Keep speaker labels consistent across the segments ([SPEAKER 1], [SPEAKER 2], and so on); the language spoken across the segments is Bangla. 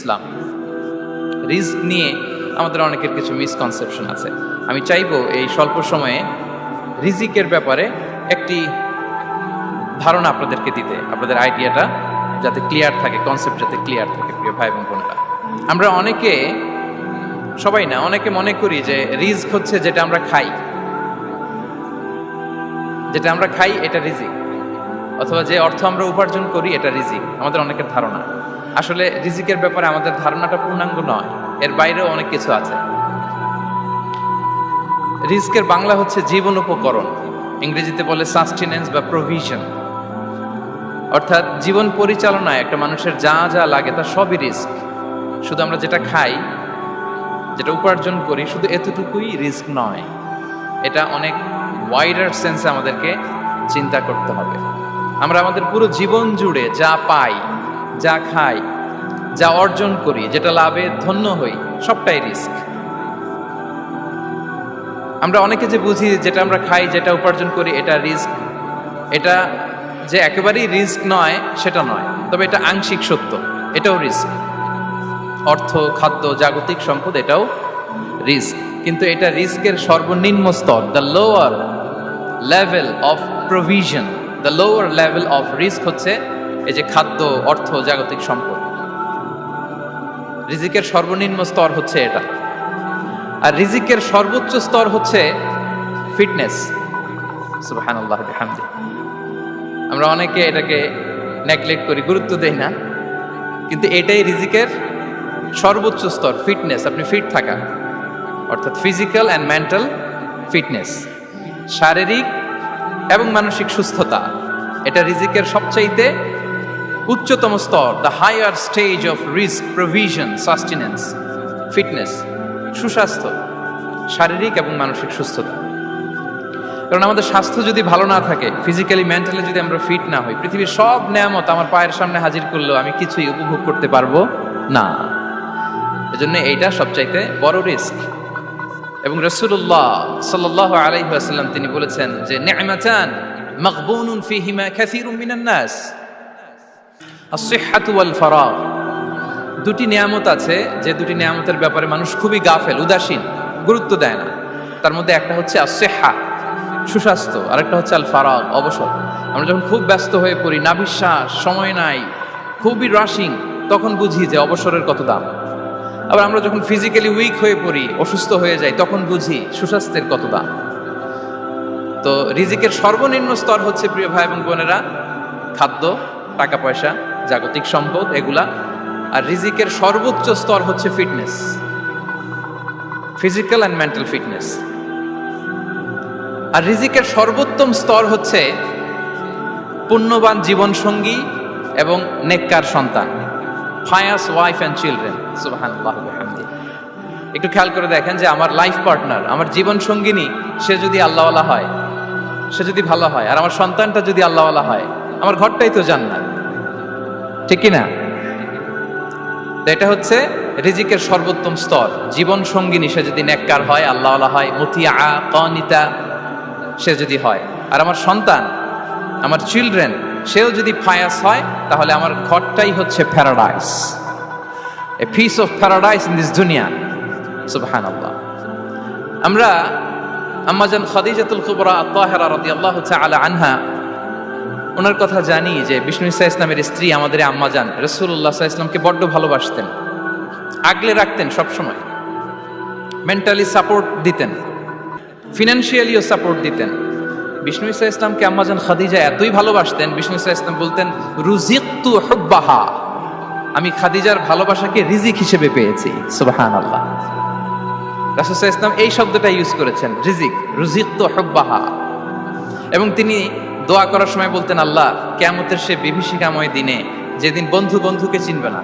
[SPEAKER 1] ইসলাম। রিস্ক নিয়ে আমাদের অনেকের কিছু মিসকনসেপশন আছে। আমি চাইবো এই স্বল্প সময়ে রিজিকের ব্যাপারে একটি ধারণা আপনাদেরকে দিতে, আপনাদের আইডিয়াটা যাতে ক্লিয়ার থাকে, কনসেপ্ট যাতে ক্লিয়ার থাকে। প্রিয় ভাই এবং বোনেরা, আমরা অনেকে, সবাই না, অনেকে মনে করি যে রিস্ক হচ্ছে যেটা আমরা খাই, যেটা আমরা খাই এটা রিজিক, অথবা যে অর্থ আমরা উপার্জন করি এটা রিজিক। আমাদের অনেকের ধারণা। আসলে রিজিকের ব্যাপারে আমাদের ধারণাটা পূর্ণাঙ্গ নয়, এর বাইরেও অনেক কিছু আছে। রিস্কের বাংলা হচ্ছে জীবন উপকরণ, ইংরেজিতে বলে সাস্টেনেন্স বা প্রভিশন। অর্থাৎ জীবন পরিচালনায় একটা মানুষের যা যা লাগে তার সবই রিস্ক। শুধু আমরা যেটা খাই, যেটা উপার্জন করি, শুধু এতটুকুই রিস্ক নয়। এটা অনেক ওয়াইডার সেন্সে আমাদেরকে চিন্তা করতে হবে। আমরা আমাদের পুরো জীবন জুড়ে যা পাই, যা খাই, যা অর্জন করি, যেটা লাভে ধন্য হই, সবটাই রিস্ক। আমরা অনেকে যে বুঝি যেটা আমরা খাই, যেটা উপার্জন করি এটা রিস্ক, এটা যে একেবারেই রিস্ক নয় সেটা নয়, তবে এটা আংশিক সত্য, এটাও রিস্ক। অর্থ, খাদ্য, জাগতিক সম্পদ, এটাও রিস্ক। কিন্তু এটা রিস্কের সর্বনিম্ন স্তর, the lower level of provision, the lower level of risk হচ্ছে এই যে খাদ্য, অর্থ, জাগতিক সম্পদ। রিজিকের সর্বনিম্ন স্তর হচ্ছে এটা। আর রিজিকের সর্বোচ্চ স্তর হচ্ছে ফিটনেস। সুবহানাল্লাহ বিহামদি। আমরা অনেকে এটাকে নেগলেক্ট করি, গুরুত্ব দেই না, কিন্তু এটাই রিজিকের সর্বোচ্চ স্তর, ফিটনেস। আপনি ফিট থাকা, অর্থাৎ ফিজিক্যাল অ্যান্ড মেন্টাল ফিটনেস, শারীরিক এবং মানসিক সুস্থতা, এটা রিজিকের সবচাইতে উচ্চতম স্তর, দ্য হায়ার স্টেজ অফ রিস্ক, প্রভিশন, সাস্টেনেন্স, ফিটনেস, সুস্বাস্থ্য, শারীরিক এবং মানসিক সুস্থতা। কারণ আমাদের স্বাস্থ্য যদি ভালো না থাকে, ফিজিক্যালি মেন্টালি যদি আমরা ফিট না হই, পৃথিবীর সব নেয়ামত আমার পায়ের সামনে হাজির করলেও আমি কিছুই উপভোগ করতে পারবো না। এজন্য এইটা সবচাইতে বড় রিস্ক। এবং রাসূলুল্লাহ সাল্লাল্লাহু আলাইহি ওয়াসাল্লাম তিনি বলেছেন যে নি'মাতান মাগবুনুন ফীহিমা কাসীরুম মিনান নাস, আস-সিহহাতু ওয়াল ফারাগ। দুটি নিয়ামত আছে যে দুটি নিয়ামতের ব্যাপারে মানুষ খুবই গাফেল, উদাসীন, গুরুত্ব দেয় না। তার মধ্যে একটা হচ্ছে আস-সিহহা, সুস্বাস্থ্য, আর একটা হচ্ছে আল ফারাগ, অবসর। আমরা যখন খুব ব্যস্ত হয়ে পড়ি, নাভিশ্বাস, সময় নাই, খুবই রাশিং, তখন বুঝি যে অবসরের কত দাম। আবার আমরা যখন ফিজিক্যালি উইক হয়ে পড়ি, অসুস্থ হয়ে যাই, তখন বুঝি সুস্বাস্থ্যের কত দাম। তো রিজিকের সর্বনিম্ন স্তর হচ্ছে, প্রিয় ভাই এবং বোনেরা, খাদ্য, টাকা পয়সা, জাগতিক সম্পদ, এগুলা। আর রিজিকের সর্বোচ্চ স্তর হচ্ছে fitness, physical and mental fitness. আর রিজিকের সর্বোত্তম স্তর হচ্ছে পুণ্যবান জীবন সঙ্গী এবং নেককার সন্তান, ফায়াস ওয়াইফ অ্যান্ড চিলড্রেন। সুবহানাল্লাহ বিহামদি। একটু খেয়াল করে দেখেন যে আমার লাইফ পার্টনার, আমার জীবন সঙ্গিনী, সে যদি আল্লাহওয়ালা হয়, সে যদি ভালো হয়, আর আমার সন্তানটা যদি আল্লাহওয়ালা হয়, আমার ঘরটাই তো জান্নাত, ঠিক কি না? এটা হচ্ছে রিজিকের সর্বোত্তম স্তর। জীবন সঙ্গিনী সে যদি নেককার হয়, আল্লাহওয়ালা হয়, মুতিয়া কানিতা সে যদি হয়, আর আমার সন্তান, আমার চিলড্রেন, সেও যদি ফায়াস হয়, তাহলে আমার ঘরটাই হচ্ছে paradise, a piece of paradise in this দুনিয়া। সুবহানাল্লাহ। আমরা আম্মাজান খাদিজাতুল কুবরা আত-তাহিরা রাদিয়াল্লাহু তাআলা আনহা, ওনার কথা জানি যে বিষ্ণু ঈসা ইসলামের স্ত্রী আমাদের আম্মাজান রাসূলুল্লাহ সাল্লাল্লাহু আলাইহি ওয়াসাল্লামকে বড্ড ভালোবাসতেন, আগলে রাখতেন সবসময়, মেন্টালি সাপোর্ট দিতেন, ফিনান্সিয়ালিও সাপোর্ট দিতেন। বিষ্ণু ঈসা ইসলামকে আম্মাজান খাদিজা এতই ভালোবাসতেন, বিষ্ণু ঈসা ইসলাম বলতেন রুজিকতু হুব্বাহা, আমি খাদিজার ভালোবাসাকে রিজিক হিসেবে পেয়েছি। সুবহানাল্লাহ। রাসূল সাল্লাল্লাহু আলাইহি ওয়াসাল্লাম এই শব্দটা ইউজ করেছেন, রিজিক, রুজিকতু হুব্বাহা। এবং তিনি দোয়া করার সময় বলতেন, আল্লাহ, কিয়ামতের সে বিভীষিকাময় দিনে, যেদিন বন্ধু বন্ধুকে চিনবে না,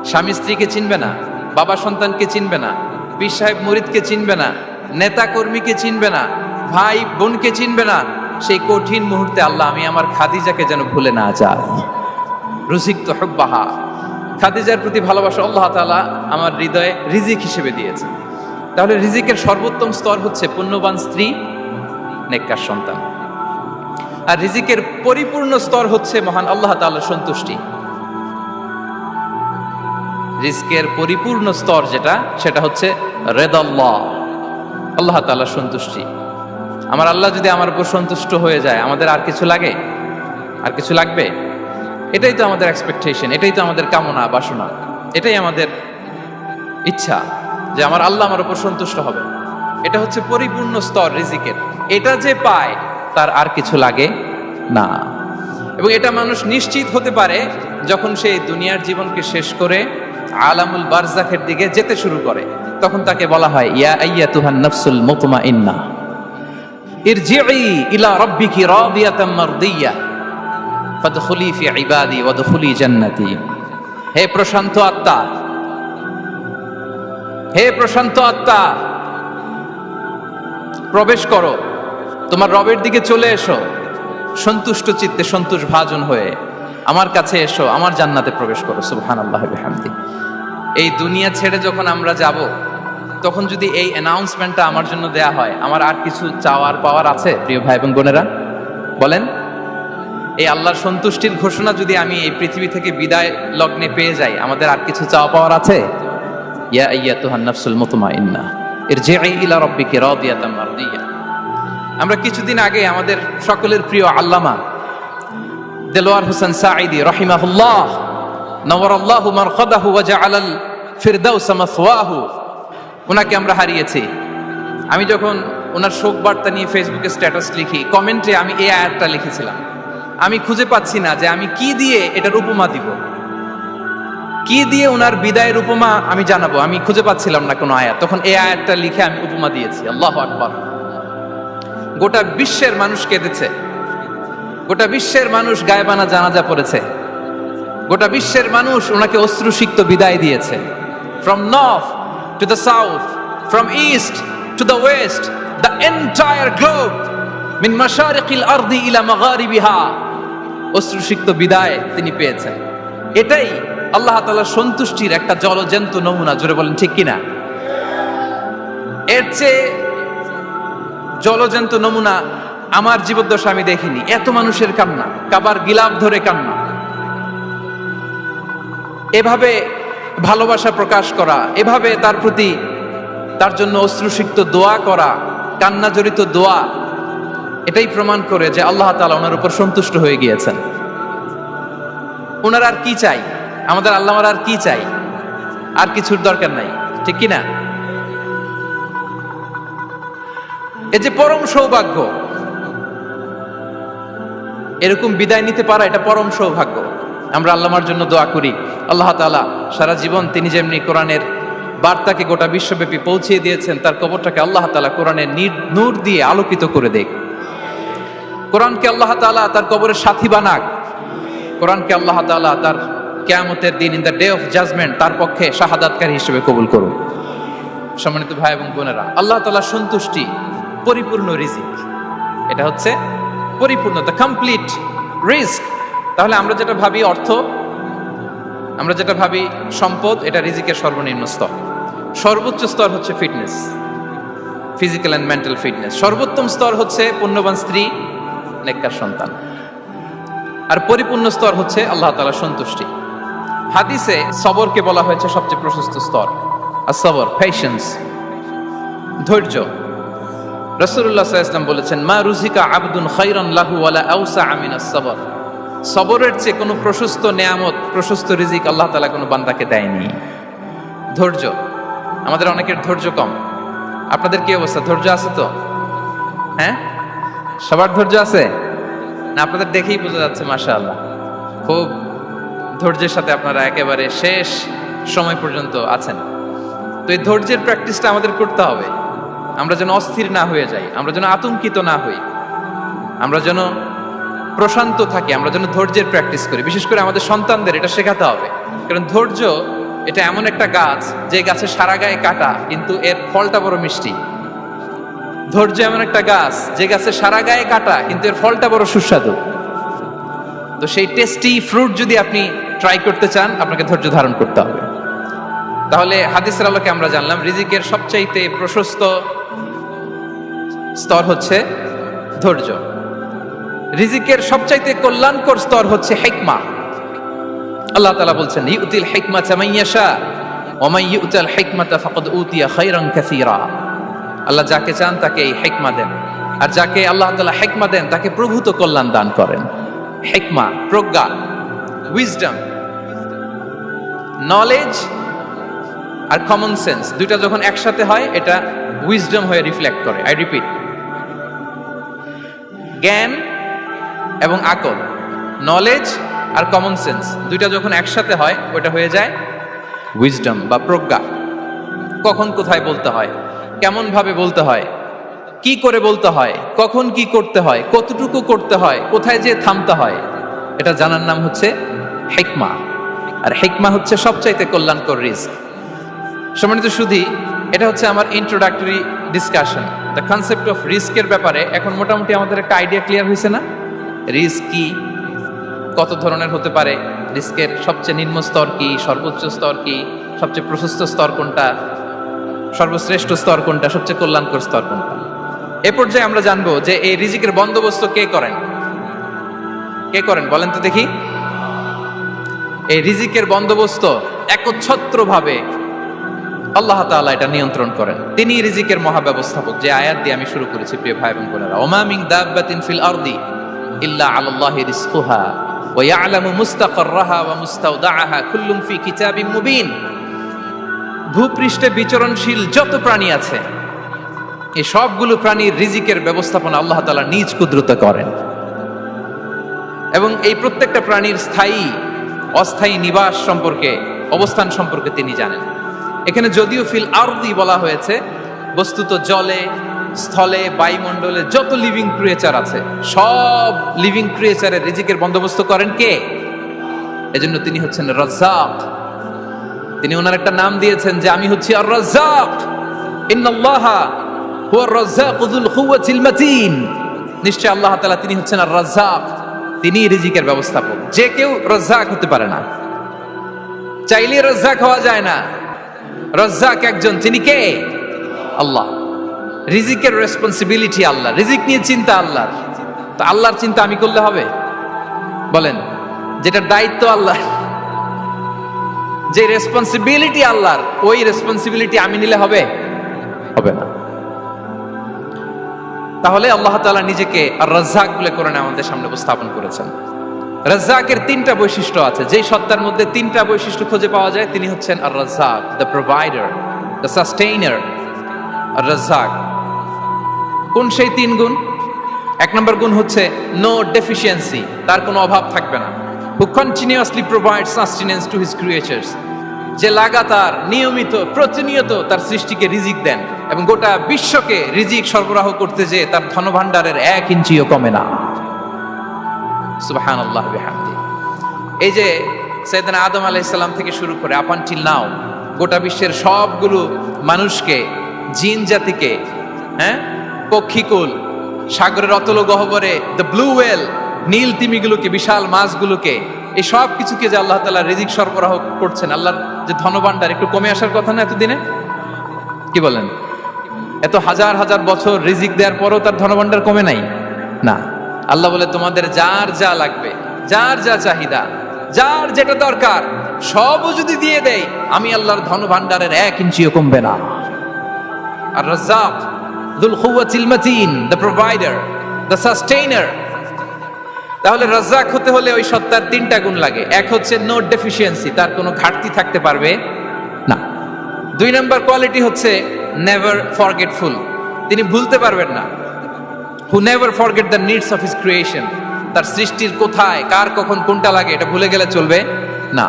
[SPEAKER 1] স্বামী স্ত্রীকে চিনবে না, বাবা সন্তানকে চিনবে না, পীর সাহেব মুরিদকে চিনবে না, নেতা কর্মীকে চিনবে না, ভাই বোনকে চিনবে না, সেই কঠিন মুহূর্তে আল্লাহ, আমি আমার খাদিজাকে যেন ভুলে না যাই। রুজিকতু হুব্বাহা, খাদিজার প্রতি ভালোবাসা আল্লাহ তাআলা আমার হৃদয়ে রিজিক হিসেবে দিয়েছে। তাহলে রিজিকের সর্বোত্তম স্তর হচ্ছে পুণ্যবান স্ত্রী, নেককার সন্তান। আর রিজিকের পরিপূর্ণ স্তর হচ্ছে মহান আল্লাহ তাআলার সন্তুষ্টি। রিজকের পরিপূর্ণ স্তর যেটা, সেটা হচ্ছে রিদাল্লাহ, আল্লাহ তাআলার সন্তুষ্টি। আমার আল্লাহ যদি আমার উপর সন্তুষ্ট হয়ে যায়, আমাদের আর কিছু লাগে? আর কিছু লাগবে? এটাই তো আমাদের এক্সপেকটেশন, এটাই তো আমাদের কামনা বাসনা, এটাই আমাদের ইচ্ছা যে আমার আল্লাহ আমার উপর সন্তুষ্ট হবে। এটা হচ্ছে পরিপূর্ণ স্তর রিজিকের। এটা যে পায় তার আর কিছু লাগে না। এবং এটা মানুষ নিশ্চিত হতে পারে যখন সে দুনিয়ার জীবনকে শেষ করে আলামুল বারজাখের দিকে যেতে শুরু করে। তখন তাকে বলা হয়, ইয়া আইয়াতুহান নাফসুল মুতমাইন্নাহ ইরজিই ইলা রাব্বিকি রাদিয়াতাম মারদিয়া ফাদখুলি ফি ইবাদি ওয়াদখুলি জান্নাতি। হে প্রশান্ত আত্মা, হে প্রশান্ত আত্মা, প্রবেশ করো, তোমার রবের দিকে চলে এসো, সন্তুষ্ট চিত্তে সন্তোষ ভাজন হয়ে আমার কাছে এসো, আমার জান্নাতে প্রবেশ করো। সুবহানাল্লাহি ওয়া বিহামদিহি। এই দুনিয়া ছেড়ে যখন আমরা যাব, তখন যদি এই অ্যানাউন্সমেন্টটা আমার জন্য দেয়া হয়, আমার আর কিছু চাওয়ার পাওয়ার আছে? প্রিয় ভাই এবং বোনেরা বলেন, এই আল্লাহর সন্তুষ্টির ঘোষণা যদি আমি এই পৃথিবী থেকে বিদায় লগ্নে পেয়ে যাই, আমাদের আর কিছু চাওয়া পাওয়ার আছে? ইয়া আইয়াতুহান নাফসুল মুতমাইন্নাহ ইরজিই ইলা রাব্বিকি রাদিয়াতাম মারদিয়া। আমরা কিছুদিন আগে আমাদের সকলের প্রিয় আল্লামা দেলোয়ার হোসেন সাঈদী রাহিমাহুল্লাহ নওয়ারাল্লাহু মারকাদাহু ওয়া জাআলাল ফিরদাউস মাসওয়াহু, ওনাকে আমরা হারিয়েছি। আমি যখন ওনার শোক বার্তা নিয়ে ফেসবুকে স্ট্যাটাস লিখি, কমেন্টে আমি এই আয়াতটা লিখেছিলাম। আমি খুঁজে পাচ্ছি না যে আমি কি দিয়ে এটার উপমা দিব, কি দিয়ে ওনার বিদায়ের উপমা আমি জানাবো। আমি খুঁজে পাচ্ছিলাম না কোনো আয়াত। তখন এই আয়াতটা লিখে আমি উপমা দিয়েছি। আল্লাহু আকবার। গোটা বিশ্বের মানুষ কেঁদেছে, গোটা বিশ্বের মানুষ গায়েবানা জানাজা পড়েছে, গোটা বিশ্বের মানুষ ওনাকে অশ্রুসিক্ত বিদায় দিয়েছে। From north to the south, from east to the west, the entire globe, মিন মাশারিকিল আরদি ইলা মাগারিবিহা, অশ্রুসিক্ত বিদায় তিনি পেয়েছেন। এটাই আল্লাহ তাআলার সন্তুষ্টির একটা জলজ্যান্ত নমুনা। জোরে বলেন ঠিক কিনা? এর চেয়ে জলজ্যান্ত নমুনা আমার জীবদ্দশা আমি দেখিনি। এত মানুষের কান্না, কাবার গিলাফ ধরে কান্না, এভাবে ভালোবাসা প্রকাশ করা, এভাবে তার প্রতি তার জন্য অশ্রুসিক্ত দোয়া করা, কান্না জড়িত দোয়া, এটাই প্রমাণ করে যে আল্লাহ তাআলা ওনার উপর সন্তুষ্ট হয়ে গিয়েছেন। ওনার আর কি চাই? আমাদের আল্লাহর আর কি চাই? আর কিছুর দরকার নাই, ঠিক কিনা? এ যে পরম সৌভাগ্য, এরকম বিদায় নিতে পারা, এটা পরম সৌভাগ্য। আমরা আল্লাহর জন্য দোয়া করি, আল্লাহ তাআলা সারা জীবন তিনি যেমনি কোরআনের বার্তাকে গোটা বিশ্বব্যাপী পৌঁছিয়ে দিয়েছেন, তার কবরটাকে আল্লাহ তাআলা কোরআনের নূর দিয়ে আলোকিত করে দেখ। কোরআনকে আল্লাহ তাআলা তার কবরের সাথী বানাক। কোরআনকে আল্লাহ তাআলা তার কিয়ামতের দিন, in the day of judgement, তার পক্ষে শাহাদাতকারী হিসেবে কবুল করুন। সম্মানিত ভাই এবং বোনেরা, আল্লাহ তাআলার সন্তুষ্টি পরিপূর্ণ রিজিক, এটা হচ্ছে পরিপূর্ণ, দ্য কমপ্লিট রিস্ক। তাহলে আমরা যেটা ভাবি অর্থ, আমরা যেটা ভাবি সম্পদ, এটা রিজিকের সর্বনিম্ন স্তর। সর্বোচ্চ স্তর হচ্ছে fitness, physical and mental fitness. সর্বোত্তম স্তর হচ্ছে পুণ্যবান স্ত্রী, নেককার সন্তান। আর পরিপূর্ণ স্তর হচ্ছে আল্লাহ তাআলার সন্তুষ্টি। হাদিসে সবরকে বলা হয়েছে সবচেয়ে প্রশস্ত স্তর। আর সবর, পেশেন্স, ধৈর্য। রাসূলুল্লাহ সাল্লাল্লাহু আলাইহি ওয়াসাল্লাম বলেছেন, মা রুজিকা আবদুন খায়রান লাহু ওয়ালা আওসা মিনাস সবর। সবরের চেয়ে কোনো প্রশস্ত নেয়ামত, প্রশস্ত রিজিক আল্লাহ তাআলা কোনো বান্দাকে দেয়নি। ধৈর্য, আমাদের অনেকের ধৈর্য কম। আপনাদের কি অবস্থা? ধৈর্য আছে তো? হ্যাঁ, সবার ধৈর্য আছে না? আপনাদের দেখেই বোঝা যাচ্ছে মাশাআল্লাহ, খুব ধৈর্যের সাথে আপনারা একেবারে শেষ সময় পর্যন্ত আছেন। তো এই ধৈর্যের প্র্যাকটিসটা আমাদের করতে হবে। আমরা যেন অস্থির না হয়ে যাই, আমরা যেন আতঙ্কিত না হই, আমরা যেন প্রশান্ত থাকি, আমরা যেন ধৈর্যের প্র্যাকটিস করি। বিশেষ করে আমাদের সন্তানদের এটা শেখাতে হবে। কারণ ধৈর্য এটা এমন একটা গাছ, যে গাছে সারা গায়ে কাটা কিন্তু এর ফলটা বড় মিষ্টি। ধৈর্য এমন একটা গাছ, যে গাছে সারা গায়ে কাটা কিন্তু এর ফলটা বড় সুস্বাদু। তো সেই টেস্টি ফ্রুট যদি আপনি ট্রাই করতে চান, আপনাকে ধৈর্য ধারণ করতে হবে। তাহলে হাদিসের আলোকে আমরা জানলাম রিজিকের সবচাইতে প্রশস্ত স্তর হচ্ছে ধৈর্য। রিজিকের সবচাইতে কল্যাণকর স্তর হচ্ছে হিকমা। আল্লাহ তাআলা বলছেন, ইউতিল হিকমাতা মান ইয়াশা ওয়ামান ইউতাল হিকমাতা ফাকাদ উতিয়া খায়রান কাসীরা। আল্লাহ যাকে চান তাকে এই হিকমা দেন, আর যাকে আল্লাহ তাআলা হিকমা দেন তাকে প্রভূত কল্যাণ দান করেন। হিকমা, প্রজ্ঞা, উইজডম, নলেজ আর কমন সেন্স দুইটা যখন একসাথে হয় এটা উইজডম হয়ে রিফ্লেক্ট করে। আই রিপিট, জ্ঞান এবং আকল, নলেজ আর কমন সেন্স দুইটা যখন একসাথে হয় ওটা হয়ে যায় উইজডম বা প্রজ্ঞা। কখন কোথায় বলতে হয়, কেমন ভাবে বলতে হয়, কি করে বলতে হয়, কখন কি করতে হয়, কতটুকু করতে হয়, কোথায় যে থামতে হয়, এটা জানার নাম হচ্ছে হিকমা। আর হিকমা হচ্ছে সবচাইতে কল্যাণকর রিস্ক। সম্মানিত শুধু এটা হচ্ছে আমার introductory discussion. The concept of রিস্কের ব্যাপারে এখন মোটামুটি আমাদের একটা আইডিয়া ক্লিয়ার হয়েছে না? রিস্ক কি, কত ধরনের হতে পারে, রিস্কের সবচেয়ে নিম্ন স্তর কি, সর্বোচ্চ স্তর কি, সবচেয়ে প্রশস্ত স্তর কোনটা, সর্বশ্রেষ্ঠ স্তর কোনটা, সবচেয়ে কল্যাণকর স্তর কোনটা। এ পর্যায়ে আমরা জানবো যে এই রিজিকের বন্দোবস্ত কে করেন। কে করেন বলেন তো দেখি? এই রিজিকের বন্দোবস্ত একচ্ছত্রভাবে আল্লাহ তাআলা এটা নিয়ন্ত্রণ করেন। তিনি রিজিকের মহাব্যবস্থাপক। যে আয়াত দিয়ে আমি শুরু করেছি প্রিয় ভাই এবং বোনেরা, ওমা মিন দাব্বাতিন ফিল আরদি ইল্লা আলাল্লাহি রিজকুহা ওয়া ইয়ালামু মুস্তাকাররাহা ওয়া মুস্তাওদাআহা কুল্লুম ফি কিতাবিম মুবিন। ভূপৃষ্ঠে বিচরণশীল যত প্রাণী আছে এই সবগুলো প্রাণীর রিজিকের ব্যবস্থাপনা আল্লাহ তাআলা নিজ কুদরতে করেন, এবং এই প্রত্যেকটা প্রাণীর স্থায়ী অস্থায়ী নিবাস সম্পর্কে, অবস্থান সম্পর্কে তিনি জানেন। এখানে যদিও ফিল আরদি বলা হয়েছে, বস্তুত জলে, স্থলে, বায়ুমণ্ডলে যত লিভিং ক্রিয়েচার আছে সব লিভিং ক্রিয়েচারের রিজিকের বন্দোবস্ত করেন কে? এজন্য তিনি হচ্ছেন রাজ্জাক। তিনি ওনার একটা নাম দিয়েছেন যে আমি হচ্ছি আর রাজ্জাক, ইন্নাল্লাহা হুয়ার রাজ্জাকু যুল কুওয়াতিল মাতিন। নিশ্চয় আল্লাহ তাআলা তিনি হচ্ছেন আর রাজ্জাক, তিনি রিজিকের ব্যবস্থাপক। যে কেউ রাজ্জাক হতে পারে না, চাইলে রাজ্জাক হওয়া যায় না। রাজ্জাক একজন, তিনি কে? আল্লাহ। রিজিকের রেসপন্সিবিলিটি আল্লাহ, রিজিক নিয়ে চিন্তা আল্লাহর। তো আল্লাহর চিন্তা আমি করলে হবে? বলেন, যেটা দায়িত্ব আল্লাহ, যে রেসপন্সিবিলিটি আল্লাহর, ওই রেসপন্সিবিলিটি আমি নিলে হবে? হবে না। তাহলে আল্লাহ তাআলা নিজেকে আর রাজ্জাক বলে কোরআনে আমাদের সামনে উপস্থাপন করেছেন। রাজ্জাকের তিনটা বৈশিষ্ট্য আছে। যেই সত্তার মধ্যে তিনটা বৈশিষ্ট্য খুঁজে পাওয়া যায় তিনি হচ্ছেন আর রাজ্জাক, দ্য প্রোভাইডার, দ্য সাস্টেইনার। আর রাজ্জাক কোন সেই তিন গুণ? এক নম্বর গুণ হচ্ছে নো ডেফিসিয়েন্সি, তার কোনো অভাব থাকবে না। হু continuously provide sustenance to his creatures, যে লাগাতার, নিয়মিত, প্রতিনিয়ত তার সৃষ্টিকে রিজিক দেন এবং গোটা বিশ্বকে রিজিক সরবরাহ করতে যে তার ধনভাণ্ডারের 1 ইঞ্চিও কমে না। সুবহানাল্লাহ বিহামদি। এই যে সাইয়েদনা আদম আলাইহিস সালাম থেকে শুরু করে আপ আনটিল নাও গোটা বিশ্বের সবগুলো মানুষকে, জিন জাতিকে, পক্ষীকুল, সাগরের অতল গহ্বরে দ্য ব্লু ওয়েল, নীল তিমিগুলোকে, বিশাল মাছগুলোকে, এই সব কিছুকে যে আল্লাহ তাআলা রিজিক সরবরাহ করছেন, আল্লাহর যে ধনভাণ্ডার একটু কমে আসার কথা না এতদিনে? কি বলেন? এত হাজার হাজার বছর রিজিক দেওয়ার পরও তার ধনভাণ্ডার কমে নাই না। আল্লাহ বলে তোমাদের যার যা লাগবে, যার যা চাহিদা, যার যেটা দরকার সবও যদি দিয়ে দেয় আমি আল্লাহর ধনভাণ্ডারের 1 ইঞ্চিও কমবে না। আর Razzak যুল কুওয়াতিল মাতিন, the provider, the sustainer. তাহলে রাজ্জাক হতে হলে ওই সত্তার তিনটা গুণ লাগে। এক হচ্ছে নো ডেফিসিয়েন্সি, তার কোনো ঘাটতি থাকতে পারবে না। 2 নম্বর কোয়ালিটি হচ্ছে নেভার ফরগেটফুল, তিনি ভুলতে পারবেন না। Who never forget the needs of his creation, তার সৃষ্টির কোথায়, কার, কখন, কোনটা লাগে এটা ভুলে গেলে চলবে না।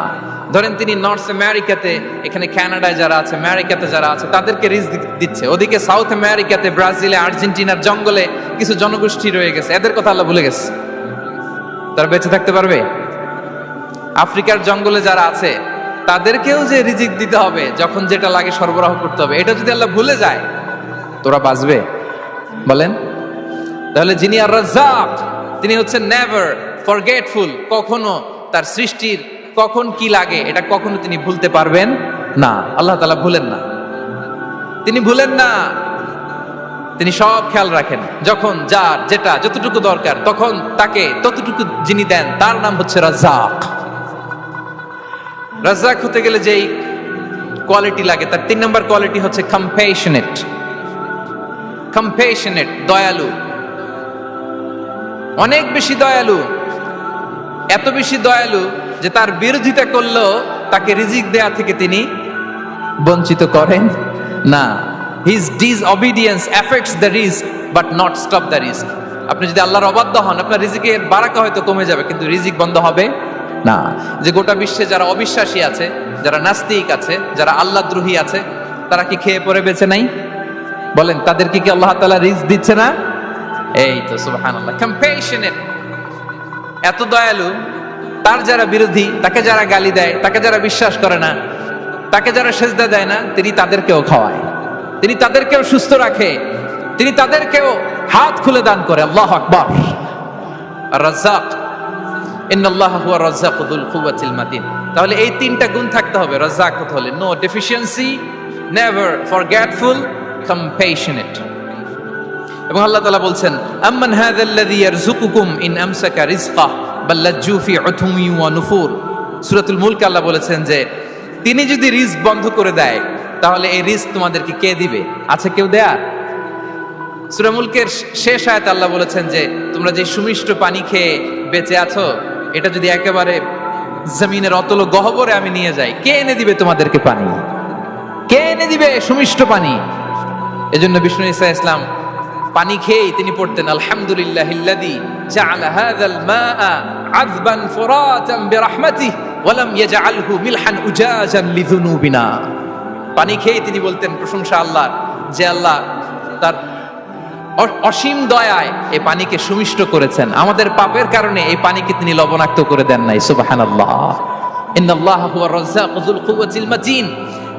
[SPEAKER 1] ধরেন তিনি নর্থ আমেরিকাতে, এখানে কানাডায় যারা আছে, আমেরিকাতে যারা আছে তাদেরকে রিজিক দিচ্ছে। ওদিকে সাউথ আমেরিকাতে, ব্রাজিলে, আর্জেন্টিনার জঙ্গলে কিছু জনগোষ্ঠী রয়ে গেছে, এদের কথা আল্লাহ ভুলে গেছে। তারা বেঁচে থাকতে পারবে? আফ্রিকার জঙ্গলে যারা আছে তাদেরকেও যে রিজিক দিতে হবে, যখন যেটা লাগে সরবরাহ করতে হবে, এটা যদি আল্লাহ ভুলে যায় তোরা বাঁচবে? বলেন। তাহলে যিনি আর রাজ্জাক তিনি হচ্ছেন নেভার ফরগেটফুল, কখনো তার সৃষ্টির কখন কি লাগে এটা কখনো তিনি ভুলতে পারবেন না। আল্লাহ তাআলা ভুলেন না, তিনি ভুলেন না, তিনি সব খেয়াল রাখেন। যখন যার যেটা যতটুকু দরকার তখন তাকে ততটুকু যিনি দেন তার নাম হচ্ছে রাজ্জাক। রাজ্জাক হতে গেলে যেই কোয়ালিটি লাগে, তার 3 নম্বর কোয়ালিটি হচ্ছে কম্প্যাশনেট। কম্প্যাশনেট, দয়ালু, অনেক বেশি দয়ালু, এত বেশি দয়ালু যে তার বিরোধিতা করলেও তাকে রিজিক দেয়া থেকে তিনি বঞ্চিত করেন না। His disobedience affects the risk but not stop the risk. আপনি যদি আল্লাহর অবাধ্য হন, আপনার রিজিকের বারাকা হয়তো কমে যাবে, কিন্তু রিজিক বন্ধ হবে না। যে গোটা বিশ্বে যারা অবিশ্বাসী আছে, যারা নাস্তিক আছে, যারা আল্লাহদ্রোহী আছে, তারা কি খেয়ে পরে বেঁচে নাই? বলেন, তাদেরকে কি আল্লাহ তাআলা রিস্ক দিচ্ছে না? এই তো সুবহানাল্লাহ, কম্প্যাশনেট, এত দয়ালু, তার যারা বিরোধী, তাকে যারা গালি দেয়, তাকে যারা বিশ্বাস করে না, তাকে যারা সেজদা দেয় না, তিনি তাদেরকেও খাওয়ায়, তিনি তাদেরকেও সুস্থ রাখে, তিনি তাদেরকেও হাত খুলে দান করে। আল্লাহু আকবার। আর রাজ্জাক, ইন্নাল্লাহা হুয়া রাজ্জাকু যুল কুওয়াতিল মাতিন। তাহলে এই 3টা গুণ থাকতে হবে রাজ্জাক হতে হলে। No deficiency, never forgetful, compassionate. এবং আল্লাহ তাআলা বলছেন, আম্মান হাযাল্লাযী ইয়ারযুকুকুম ইন আমসাকা রিজকাহ বাল লাজ্জু ফি উতুমি ওয়া নুফুর। সূরাতুল মুলক আল্লাহ বলেছেন যে তিনি যদি রিজক বন্ধ করে দেয়, তাহলে এই রিজক তোমাদেরকে কে দিবে? আছে কেউ দেয়া? সূরা মুলকের শেষ আয়াতে আল্লাহ বলেছেন যে তোমরা যে সুমিষ্ট পানি খেয়ে বেঁচে আছো, এটা যদি একেবারে জমিনের অতল গহ্বরে আমি নিয়ে যাই, কে এনে দিবে তোমাদেরকে পানি? কে এনে দিবে সুমিষ্ট পানি? এজন্য বিষ্ণু ঈসা ইসলাম পানি খেয়েই তিনি পড়তেন, আলহামদুলিল্লাহিল্লাযী জাআলা হাযাল মাআ আযবান ফুরাতান বিরাহমাতিহি ওয়া লাম ইয়াজআলহু মিলহান উজাজান লিযুনুবিনা। পানি খেয়েই তিনি বলতেন প্রশংসা আল্লাহর, যে আল্লাহ তার অসীম দয়ায় এই পানিকে সুমিষ্ট করেছেন, আমাদের পাপের কারণে এই পানিকে তিনি লবণাক্ত করে দেন নাই। সুবহানাল্লাহ। ইন্নাল্লাহা হুয়া রাজ্জাকু যুল কুওয়াতিল মাতিন।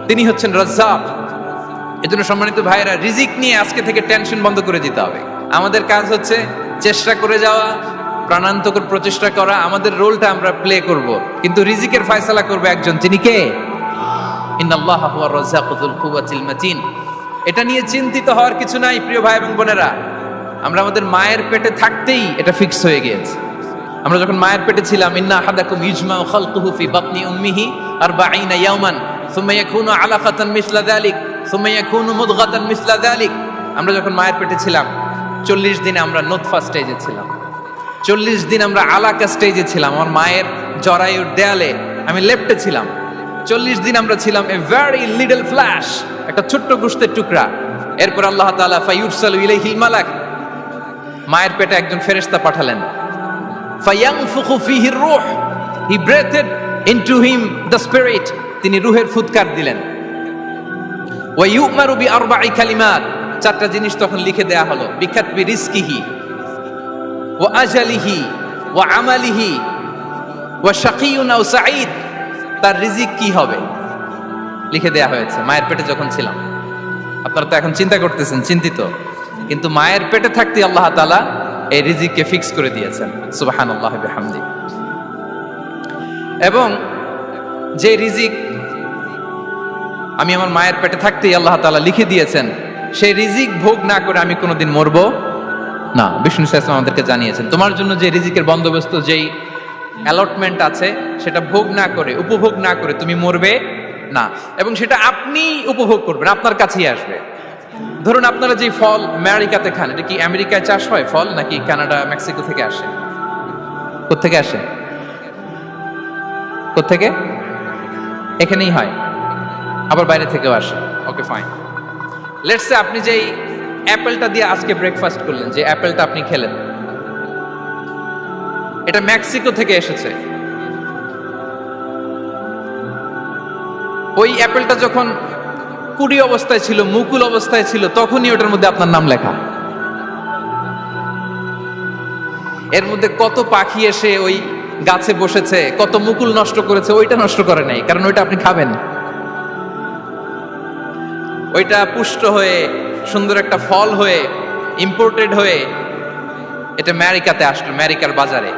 [SPEAKER 1] তিনি হচ্ছেন রাজ্জাক। এজন্য সম্মানিত ভাইরা, রিজিক নিয়ে আজকে থেকে টেনশন বন্ধ করে দিতে হবে। আমাদের কাজ হচ্ছে চেষ্টা করে যাওয়া, প্রাণান্তকর প্রচেষ্টা করা, আমাদের রোলটা আমরা প্লে করব, কিন্তু রিজিকের ফয়সালা করবে একজন, তিনি কে? ইন্নাল্লাহা হুয়া রাজ্জাকু যুল কুওয়াতিল মাতিন। এটা নিয়ে চিন্তিত হওয়ার কিছু নাই প্রিয় ভাই এবং বোনেরা। আমরা আমাদের মায়ের পেটে থাকতেই এটা ফিক্স হয়ে গিয়েছে। আমরা যখন মায়ের পেটে ছিলাম, ইন্না আহাদাকুম ইজমাউ খালকুহু ফি বাতনি উম্মিহি 40 ইয়াওমান সুম্মা ইয়াকুনু আলাকাতান মিসলা যালিক সুম্মা ইয়াকুনু মুদগাতান মিসলা যালিক। আমরা যখন মায়ের পেটে ছিলাম 40 দিনে আমরা নুতফা স্টেজে ছিলাম, 40 দিন আমরা আলাকা স্টেজে ছিলাম। আমার মায়ের জরায়ুর দেয়ালে আমি লেপ্টে ছিলাম। 40 দিন আমরা ছিলাম এ ভেরি লিটল ফ্ল্যাশ, একটা ছোট্ট গোশতের টুকরা। এরপর আল্লাহ তাআলা ফায়ুরসালু ইলাইহিল মালাক, মায়ের পেটে একজন ফেরেশতা পাঠালেন। ফায়ানফুখু ফীহির রূহ, he breathed into him the spirit, তিনি রূহের ফুৎকার দিলেন। ওয়া ইউমারু বিআরবা'i কালিমাত, 4টা জিনিস তখন লিখে দেয়া হলো। বিকাতবি রিজকিহি ওয়া আজালিহি ওয়া আমালিহি ওয়া শাকিয়ুন আও সাঈদ, তার রিজিক কি হবে লিখে দেয়া হয়েছে মায়ের পেটে যখন ছিলাম। আপনারা তো এখন চিন্তা করতেছেন, চিন্তিত, কিন্তু মায়ের পেটে থাকতে আল্লাহ তাআলা এই রিজিককে ফিক্স করে দিয়েছেন। সুবহানাল্লাহি ওয়া বিহামদি। এবং যে রিজিক আমি আমার মায়ের পেটে থাকতেই আল্লাহ তাআলা লিখে দিয়েছেন, সেই রিজিক ভোগ না করে আমি কোনোদিন মরবো না। বিষ্ণু ইসলাম আমাদেরকে জানিয়েছেন, তোমার জন্য যে রিজিকের বন্দোবস্ত, যেই অ্যালটমেন্ট আছে, সেটা ভোগ না করে, উপভোগ না করে তুমি মরবে না। এবং সেটা আপনি উপভোগ করবেন, আপনার কাছেই আসবে। ধরুন আপনারা যে ফল আমেরিকাতে খান, এটা কি আমেরিকায় চাষ হয় ফল, নাকি কানাডা মেক্সিকো থেকে আসে? কোত্থেকে আসে? কোত্থেকে? এখানেই হয়, আবার বাইরে থেকেও আসে। Okay fine. লেটস সে আপনি যেই অ্যাপেলটা দিয়ে আজকে ব্রেকফাস্ট করলেন, যে অ্যাপেলটা আপনি খেলেন, এটা মেক্সিকো থেকে এসেছে। ওই অ্যাপেলটা যখন কুড়ি অবস্থায় ছিল, মুকুল অবস্থায় ছিল, তখনই ওটার মধ্যে আপনার নাম লেখা। এর মধ্যে কত পাখি এসে ওই গাছে বসেছে, কত মুকুল নষ্ট করেছে, ওইটা নষ্ট করে নাই, কারণ ওইটা আপনি খাবেন। ওইটা পুষ্ট হয়ে সুন্দর একটা ফল হয়ে ইম্পোর্টেড হয়ে এটা আমেরিকাতে আসলো, আমেরিকার বাজারে।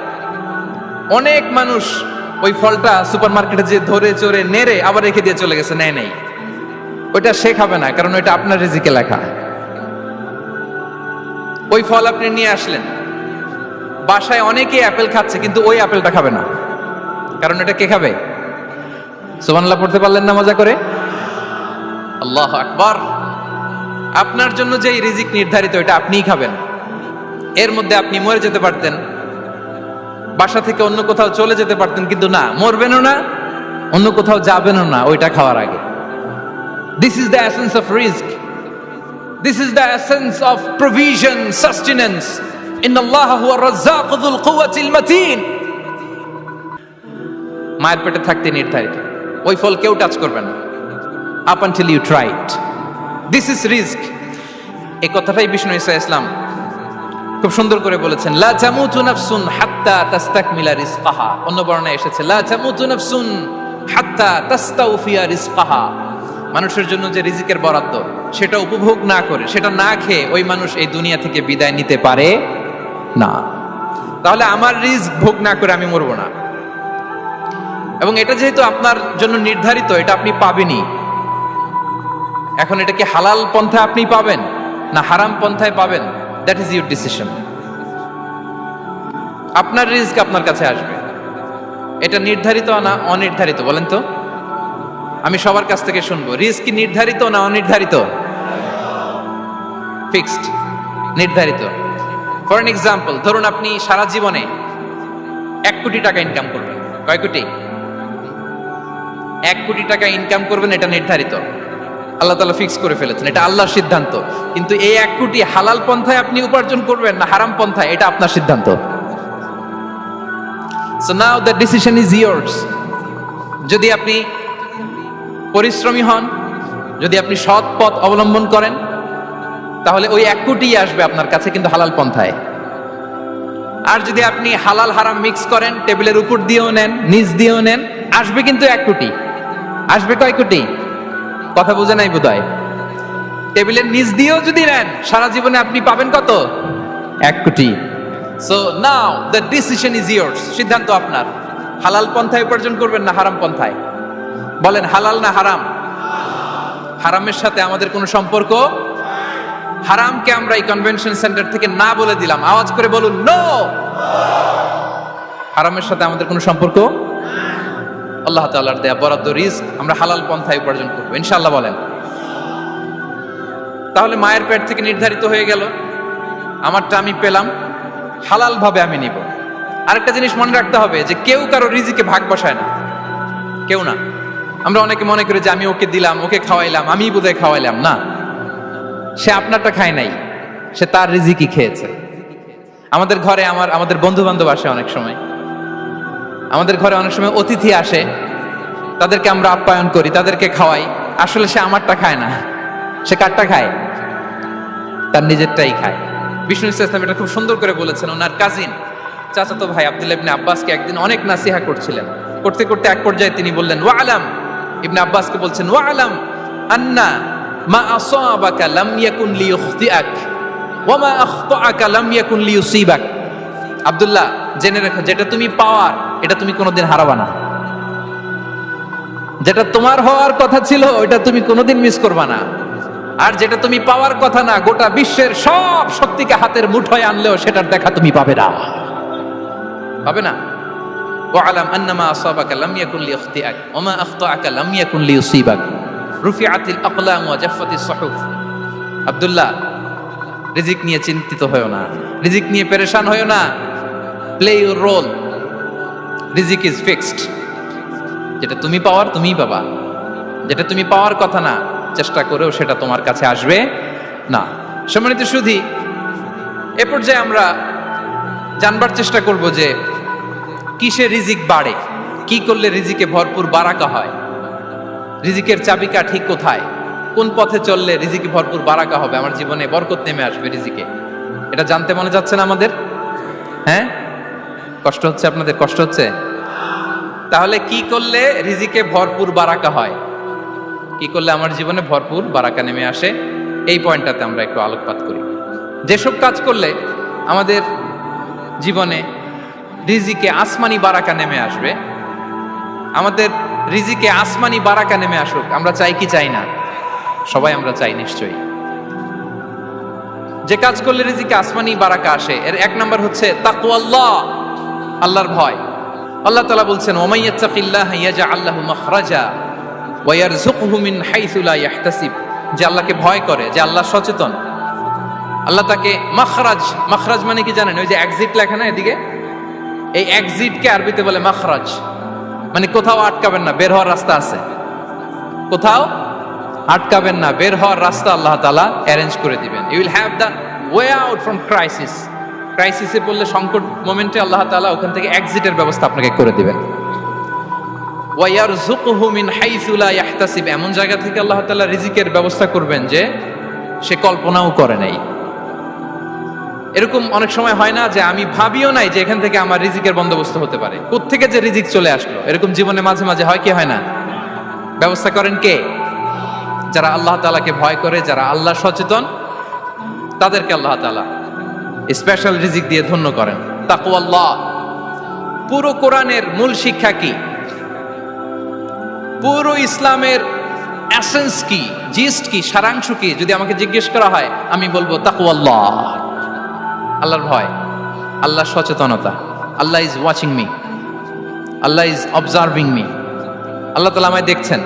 [SPEAKER 1] অনেক মানুষ ওই ফলটা সুপার মার্কেটে যে ধরে চড়ে নেড়ে আবার রেখে দিয়ে চলে গেছে, নেয় নাই। ওইটা সে খাবে না, কারণ ওইটা আপনার রিজিকে লেখা। ওই ফল আপনি নিয়ে আসলেন, বাসায় অনেকে অ্যাপেল খাচ্ছে, কিন্তু ওই অ্যাপেলটা খাবে না, কারণ এটা কে খাবে? সুবহানাল্লাহ পড়তে পারলেন না মজা করে? আল্লাহু আকবার। আপনার জন্য যে রিজিক নির্ধারিত এটা আপনিই খাবেন। এর মধ্যে আপনি মরে যেতে পারতেন, বাসা থেকে অন্য কোথাও চলে যেতে পারতেন, কিন্তু না, মরবেনও না, অন্য কোথাও যাবেনও না ওইটা খাওয়ার আগে। This is the essence of risk, this is the essence of provision, sustenance. ইন্নাল্লাহা হুয়া রাজ্জাকু যুল কুওয়াতিল মাতিন। মায়ের পেটে থাকতে নির্ধারিত, ওই ফল কেউ টাচ করবে না up until you try it. This is রিস্ক। এই কথাটাই বিষ্ণু ঈসা ইসলাম খুব সুন্দর করে বলেছেন, লা তামুতু নাফসুন হাত্তা তাস্তাকমিলা রিজকাহা। অন্য বর্ণনায় এসেছে লা তামুতু নাফসুন হাত্তা তাস্তাউফিয়া রিজকাহা। মানুষের জন্য যে রিজিকের বরাদ্দ সেটা উপভোগ না করে, সেটা না খেয়ে ওই মানুষ এই দুনিয়া থেকে বিদায় নিতে পারে না। তাহলে আমার রিস্ক ভোগ না করে আমি মরবো না। এবং এটা যেহেতু আপনার জন্য নির্ধারিত, এটা আপনি পাবেনই। এখন এটা কি হালাল পন্থায় আপনি পাবেন না হারাম পন্থায় পাবেন, দ্যাট ইজ ইউর ডিসিশন। আপনার রিস্ক আপনার কাছে আসবে। এটা নির্ধারিত না অনির্ধারিত বলেন তো? আমি সবার কাছ থেকে শুনবো, রিস্ক কি নির্ধারিত না অনির্ধারিত? ফিক্সড, নির্ধারিত। ফর এন এক্সাম্পল, ধরুন আপনি সারা জীবনে 1 কোটি টাকা ইনকাম করবেন। কয় কোটি? 1 কোটি টাকা ইনকাম করবেন, এটা নির্ধারিত, আল্লাহ তাআলা ফিক্স করে ফেলেছেন, এটা আল্লাহর সিদ্ধান্ত। কিন্তু এই 1 কোটি হালাল পন্থায় আপনি উপার্জন করবেন না হারাম পন্থায়, এটা আপনার সিদ্ধান্ত। So now the decision is years. যদি আপনি পরিশ্রমী হন, যদি আপনি সৎ পথ অবলম্বন করেন, তাহলে ওই 1 কোটি আসবে আপনার কাছে, কিন্তু হালাল পন্থায়। আর যদি আপনি হালাল হারাম মিক্স করেন, টেবিলের উপর দিয়েও নেন, নিচ দিয়েও নেন, আসবে কিন্তু 1 কোটি। আসবে কয় কোটি? কথা বুঝে নাই বোধহয়। টেবিলের নিচ দিয়েও যদি নেন, সারা জীবনে আপনি পাবেন কত? 1 কোটি। So now the decision is years. সিদ্ধান্ত আপনার। হালাল পন্থায় উপার্জন করবেন না হারাম পন্থায়? বলেন হালাল না হারাম? হারামের সাথে আমাদের কোনো সম্পর্ক? হারামকে আমরা এই কনভেনশন সেন্টার থেকে না বলে দিলাম, আওয়াজ করে বলুন নো। হারামের সাথে আমাদের কোনো সম্পর্ক? আল্লাহ তাআলার দেয়া বরাদ্দ রিস্ক আমরা হালাল পন্থায় উপার্জন করবো ইনশাআল্লাহ। বলেন। তাহলে মায়ের পেট থেকে নির্ধারিত হয়ে গেল, আমারটা আমি পেলাম, হালাল ভাবে আমি নিব। আরেকটা জিনিস মনে রাখতে হবে যে কেউ কারো রিজিকে ভাগ বসায় না, কেউ না। আমরা অনেকে মনে করি যে আমি ওকে দিলাম, ওকে খাওয়াইলাম, আমি বোধহয় খাওয়াইলাম। না, সে আপনারটা খায় নাই, সে তার রিজিকই খেয়েছে। আমাদের ঘরে আমাদের বন্ধু বান্ধব আসে অনেক সময়, আমাদের ঘরে অনেক সময় অতিথি আসে, তাদেরকে আমরা আপ্যায়ন করি, তাদেরকে খাওয়াই। আসলে সে আমারটা খায় না, সে কারটা খায়? তার নিজেরটাই খায়। বিষ্ণু ইসলাম এটা খুব সুন্দর করে বলেছেন। ওনার কাজিন চাচাতো ভাই আব্দুল্লাহ ইবনে আব্বাসকে একদিন অনেক নাসিহা করছিলেন। করতে করতে এক পর্যায়ে তিনি বললেন, ওয়া আলাম, ইবনে আব্বাসকে বলছেন, ওয়া আলাম আন্না মা আসাবাকা লাম ইয়াকুন লিইখতিআক ওয়া মা আখতাআকা লাম ইয়াকুন লিইসিবাক। আব্দুল্লাহ, জেনে রাখো, যেটা তুমি পাওয়ার এটা তুমি কোনোদিন হারাবা না। যেটা তোমার হওয়ার কথা ছিল ওইটা তুমি কোনোদিন মিস করবা না। আর যেটা তুমি পাওয়ার কথা না, গোটা বিশ্বের সব শক্তিকে হাতের মুঠোয় আনলেও সেটার দেখা তুমি পাবে না, পাবে না। ওয়ালাম আন্নামা আসাবাকা লাম ইয়াকুন লিইখতিআক ওয়া মা আখতাআকা লাম ইয়াকুন লিইসিবাক রুফিআতিল আকলাম ওয়া জাফফাতিস সুহুফ। আব্দুল্লাহ, রিজিক নিয়ে চিন্তিত হয়ো না, রিজিক নিয়ে পেরেশান হয়ো না। প্লে ইউর রোল, রিজিক ইজ ফিক্সড। যেটা তুমি পাওয়ার তুমিই পাবা, যেটা তুমি পাওয়ার কথা না, চেষ্টা করেও সেটা তোমার কাছে আসবে না। সম্মানিত সুধী, এ পর্যায়ে আমরা জানবার চেষ্টা করব যে কিসে রিজিক বাড়ে, কি করলে রিজিকে ভরপুর বারাকা হয়, রিজিকের চাবিকা ঠিক কোথায়, কোন পথে চললে রিজিকে ভরপুর বারাকা হবে, আমার জীবনে বরকত নেমে আসবে রিজিকে। এটা জানতে মনে যাচ্ছে না আমাদের? হ্যাঁ, কষ্ট হচ্ছে আপনাদের? কষ্ট হচ্ছে? তাহলে কি করলে রিজিকে ভরপুর বারাকা হয়, কি করলে আমার জীবনে ভরপুর বারাকা নেমে আসে, এই পয়েন্টটাতে আমরা একটু আলোকপাত করি। যেসব কাজ করলে আমাদের জীবনে রিজিকে আসমানি বারাকা নেমে আসবে, আমাদের রিজিকে আসমানি বারাকা নেমে আসুক, আমরা চাই কি চাই না? সবাই আমরা চাই নিশ্চয়ই। যে কাজ করলে রিজিকে আসমানি বারাকা আসে, এর 1 নাম্বার হচ্ছে তাকওয়াল্লাহ, আল্লাহর ভয়। আল্লাহ তাআলা বলছেন, ওয়া মাইয়াত্তাকিল্লাহা ইয়াজআল লাহু মাখরাজা ওয়া ইয়ারযুকহু মিন হাইসু লা ইয়াহতাসিব, যে আল্লাহকে ভয় করে, যে আল্লাহ সচেতন, আল্লাহ তাকে মাখরাজ, মাখরাজ মানে কি জানেন? ওই যে এক্সিট লেখা না এদিকে, এই এক্সিটকে আরবিতে বলে মাখরাজ, মানে কোথাও আটকাবেন না, বের হওয়ার রাস্তা আছে, কোথাও আটকাবেন না, বের হওয়ার রাস্তা আল্লাহ তাআলা অ্যারেঞ্জ করে দিবেন। You will have the way out from crisis. ক্রাইসিসে পড়লে, সংকট মোমেন্টে আল্লাহ তাআলা ওখান থেকে এক্সিটের ব্যবস্থা আপনাকে করে দিবেন। ওয়া ইয়ারযুকহু মিন হাইসু লা ইয়াহতাসিব, এমন জায়গা থেকে আল্লাহ তাআলা রিজিকের ব্যবস্থা করবেন যে সে কল্পনাও করে নাই। এরকম অনেক সময় হয় না যে আমি ভাবিও নাই যে এখান থেকে আমার রিজিকের বন্দোবস্ত হতে পারে, কোত্থেকে যে রিজিক চলে আসলো। এরকম জীবনে মাঝে মাঝে হয় কি হয় না? ব্যবস্থা করেন কে? যারা আল্লাহ তাআলাকে ভয় করে, যারা আল্লাহ সচেতন, তাদেরকে আল্লাহ তাআলা স্পেশাল রিজিক দিয়ে ধন্য করেন। তাকওয়াল্লাহ। পুরো কোরআনের মূল শিক্ষা কি? পুরো ইসলামের এসেন্স কি, জিস্ট কি, সারাংশ কি যদি আমাকে জিজ্ঞেস করা হয়, আমি বলবো তাকওয়াল্লাহ, আল্লাহর ভয়, আল্লাহর সচেতনতা। Allah is watching me, Allah is observing me. আল্লাহ তাআলা আমায় দেখছেন,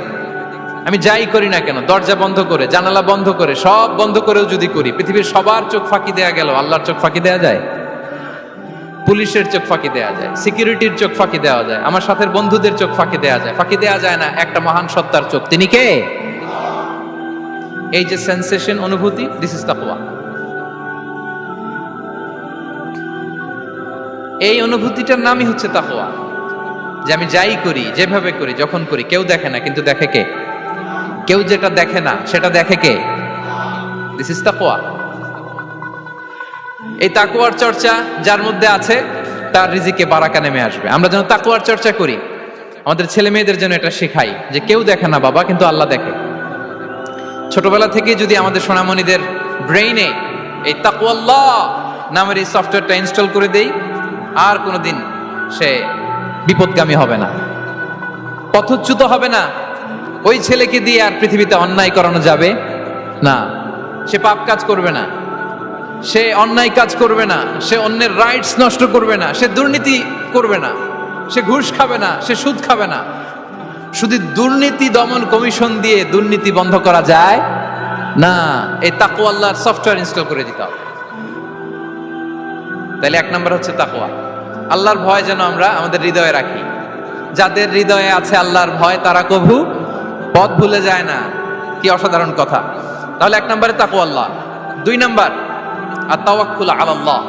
[SPEAKER 1] আমি যাই করি না কেন, দরজা বন্ধ করে, জানালা বন্ধ করে, সব বন্ধ করেও যদি করি, পৃথিবীর সবার চোখ ফাঁকি দেয়া গেল, আল্লাহর চোখ ফাঁকি দেয়া যায়? পুলিশের চোখ ফাঁকি দেয়া যায়, সিকিউরিটির চোখ ফাঁকি দেওয়া যায়, আমার সাথে বন্ধুদের চোখ ফাঁকি দেয়া যায়, ফাঁকি দেয়া যায় না একটা মহান সত্তার চোখ। তিনি কে? এই যে সেন্সেশন, অনুভূতি, দিস ইজ তাকওয়া। এই অনুভূতিটার নামই হচ্ছে তাকওয়া, যে আমি যাই করি, যেভাবে করি, যখন করি, কেউ দেখে না, কিন্তু দেখে কে? কেউ যেটা দেখে না সেটা দেখে কে? দিস ইজ তাকওয়া। এই তাকওয়ার চর্চা যার মধ্যে আছে, তার রিজিকে বারাকা নেমে আসবে। আমরা যেন তাকওয়ার চর্চা করি, আমাদের ছেলে মেয়েদের জন্য এটা শেখাই যে কেউ দেখে না বাবা, কিন্তু আল্লাহ দেখে। ছোটবেলা থেকে যদি আমাদের সোনামণিদের ব্রেইনে এই তাকওয়াল্লাহ নামের এই সফটওয়্যারটা ইনস্টল করে দেই, আর কোনোদিন সে বিপদগামী হবে না, পথচ্যুত হবে না। ওই ছেলেকে দিয়ে আর পৃথিবীতে অন্যায় করানো যাবে না, সে পাপ কাজ করবে না, সে অন্যায় কাজ করবে না, সে অন্যের রাইটস নষ্ট করবে না, সে দুর্নীতি করবে না, সে ঘুষ খাবে না, সে সুদ খাবে না। শুধু দুর্নীতি দমন কমিশন দিয়ে দুর্নীতি বন্ধ করা যায় না, এই তাকওয়া আল্লাহর সফটওয়্যার ইনস্টল করে দিতে হবে। তাহলে এক নম্বর হচ্ছে তাকওয়া। আল্লাহর ভয় যেন আমরা আমাদের হৃদয়ে রাখি। যাদের হৃদয়ে আছে আল্লাহর ভয়, তারা কভু পথ ভুলে যায় না। কি অসাধারণ কথা! তাহলে এক নম্বরে তাকওয়া আল্লাহ। দুই নম্বর আত-তাওয়াক্কুল আলাল্লাহ,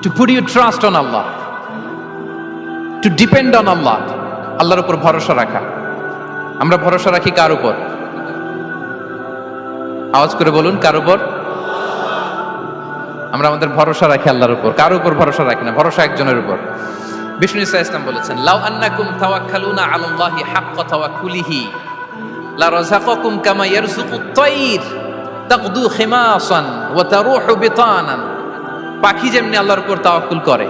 [SPEAKER 1] to put your trust on Allah, to depend on Allah, আল্লাহর উপর ভরসা রাখা। আমরা ভরসা রাখি কার উপর? আওয়াজ করে বলুন, কার উপর? আমরা আমাদের ভরসা রাখি আল্লাহর উপর, কার উপর ভরসা রাখি না, ভরসা একজনের উপর। বিষ্ণু ইসা ইসলাম বলেছেন, লাউ আন্নাকুম তাওয়াক্কালুনা আলাল্লাহি হাক্কা তাওয়াক্কুলিহি লা রাযাকাকুম কামা ইয়ারযুকুত তায়র তাকদু খিমাসান ওয়া তারুহু বিতানান। পাখি যেমনি আল্লাহর উপর তাওয়াক্কুল করে,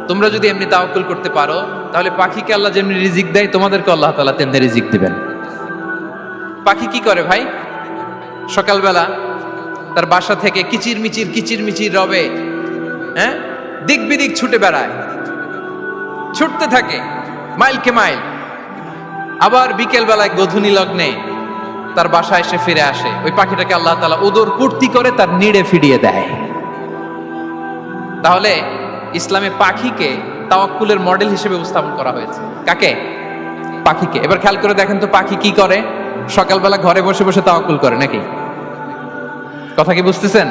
[SPEAKER 1] তোমরা যদি এমনি তাওয়াক্কুল করতে পারো, তাহলে পাখিকে আল্লাহ যেমনি রিজিক দেয়, তোমাদেরকে আল্লাহ তাআলা তেমনি রিজিক দিবেন। পাখি কি করে ভাই? সকালবেলা তার বাসা থেকে কিচিরমিচির রবে, হ্যাঁ, দিক বিদিক ছুটে বেড়ায়, ছুটতে থাকে মাইলকে মাইল। আবার বিকেল বেলায় গধূলি লগ্নে তার বাসায় এসে ফিরে আসে। ওই পাখিটাকে আল্লাহ তাআলা উদর পূর্তি করে তার নিড়ে ফিরিয়ে দেয়। তাহলে ইসলামে পাখিকে তাওয়াক্কুলের মডেল হিসেবে উপস্থাপন করা হয়েছে। কাকে? পাখিকে। এবার খেয়াল করে দেখেন তো, পাখি কি করে? সকালবেলা ঘরে বসে বসে তাওয়াক্কুল করে নাকি? কথা কি বুঝতেছেন?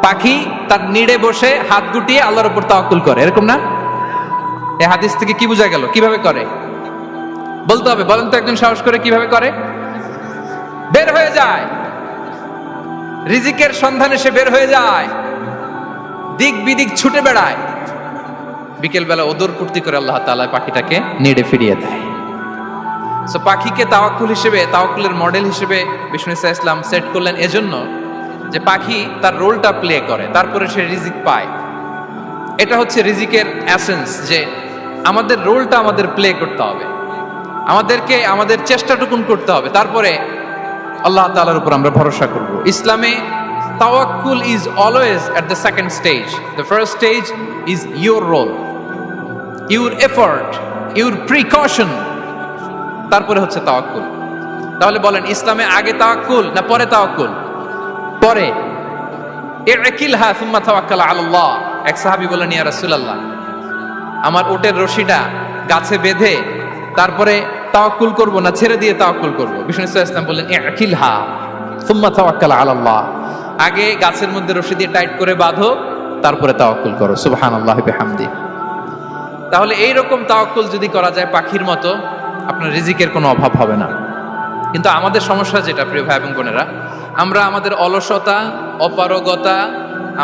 [SPEAKER 1] পাখি তার নিড়ে বসে হাত গুটিয়ে আল্লাহর উপর তাওয়াক্কুল করে, এরকম না? এই হাদিস থেকে কি বোঝা গেল? কিভাবে করে বলতে হবে, বলেন তো একজন সাহস করে কিভাবে করে? বের হয়ে যায়, রিজিকের সন্ধানে সে বের হয়ে যায়, দিক বিদিক ছুটে বেড়ায়, বিকেল বেলা ওদর পূর্তি করে আল্লাহ তাআলা পাখিটাকে নিড়ে ফিরিয়ে দেয়। সো পাখিকে তাওয়াক্কুল হিসেবে, তাওয়াক্কুলের মডেল হিসেবে বিষ্ণু ইসা ইসলাম সেট করলেন এজন্য যে পাখি তার রোলটা প্লে করে, তারপরে সে রিজিক পায়। এটা হচ্ছে রিজিকের এসেন্স, যে আমাদের রোলটা আমাদের প্লে করতে হবে, আমাদেরকে আমাদের চেষ্টাটুকুন করতে হবে, তারপরে আল্লাহ তাআলার উপর আমরা ভরসা করব। ইসলামে তাওয়াক্কুল is always at the second stage. The first stage is your role, your effort, your precaution, তারপরে হচ্ছে তাওয়াক্কুল। তাহলে বলেন, ইসলামে আগে তাওয়াক্কুল না পরে তাওয়াক্কুল? পরে। ইকিলহা সুম্মা তাওয়াক্কাল আলাল্লাহ। এক সাহাবী বলেন, ইয়া রাসূলুল্লাহ, আমার উটের রশিটা গাছে বেঁধে তারপরে তাওয়াক্কুল করব না ছেড়ে দিয়ে তাওয়াক্কুল করব? বিষ্ণু সাল্লাল্লাহু আলাইহি ওয়াসাল্লাম বললেন, ইকিলহা সুম্মা তাওয়াক্কাল আলাল্লাহ। আগে গাছের মধ্যে রশি দিয়ে টাইট করে বাঁধো, তারপরে তাওয়াক্কুল করো। সুবহানাল্লাহি বিহামদি। তাহলে এইরকম তাওয়াক্কুল যদি করা যায় পাখির মতো, আপনার রিজিকের কোনো অভাব হবে না। কিন্তু আমাদের সমস্যা যেটা, প্রিয় ভাই এবং বোনেরা, আমরা আমাদের অলসতা, অপারগতা,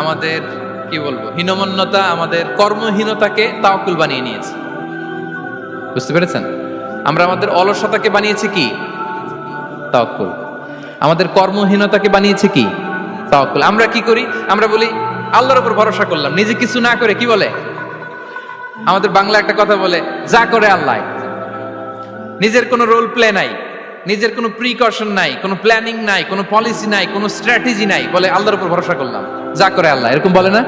[SPEAKER 1] আমাদের কি বলবো হীনমন্যতা, আমাদের কর্মহীনতাকে তাওয়াক্কুল বানিয়ে নিয়েছি। বুঝতে পেরেছেন? আমরা আমাদের অলসতাকে বানিয়েছি কি? তাওয়াক্কুল। আমাদের কর্মহীনতাকে বানিয়েছি কি? তাওয়াক্কুল। আমরা কি করি? আমরা বলি আল্লাহর উপর ভরসা করলাম, নিজে কিছু না করে। কি বলে আমাদের বাংলা একটা কথা বলে, যা করে আল্লাহ। নিজের কোনো রোল প্লে নাই, নিজের কোনো প্রিকশন নাই, কোনো প্ল্যানিং নাই, কোনো পলিসি নাই, কোনো স্ট্র্যাটেজি নাই, বলে আল্লাহর উপর ভরসা করলাম, যা করে আল্লাহ। এরকম বলে না?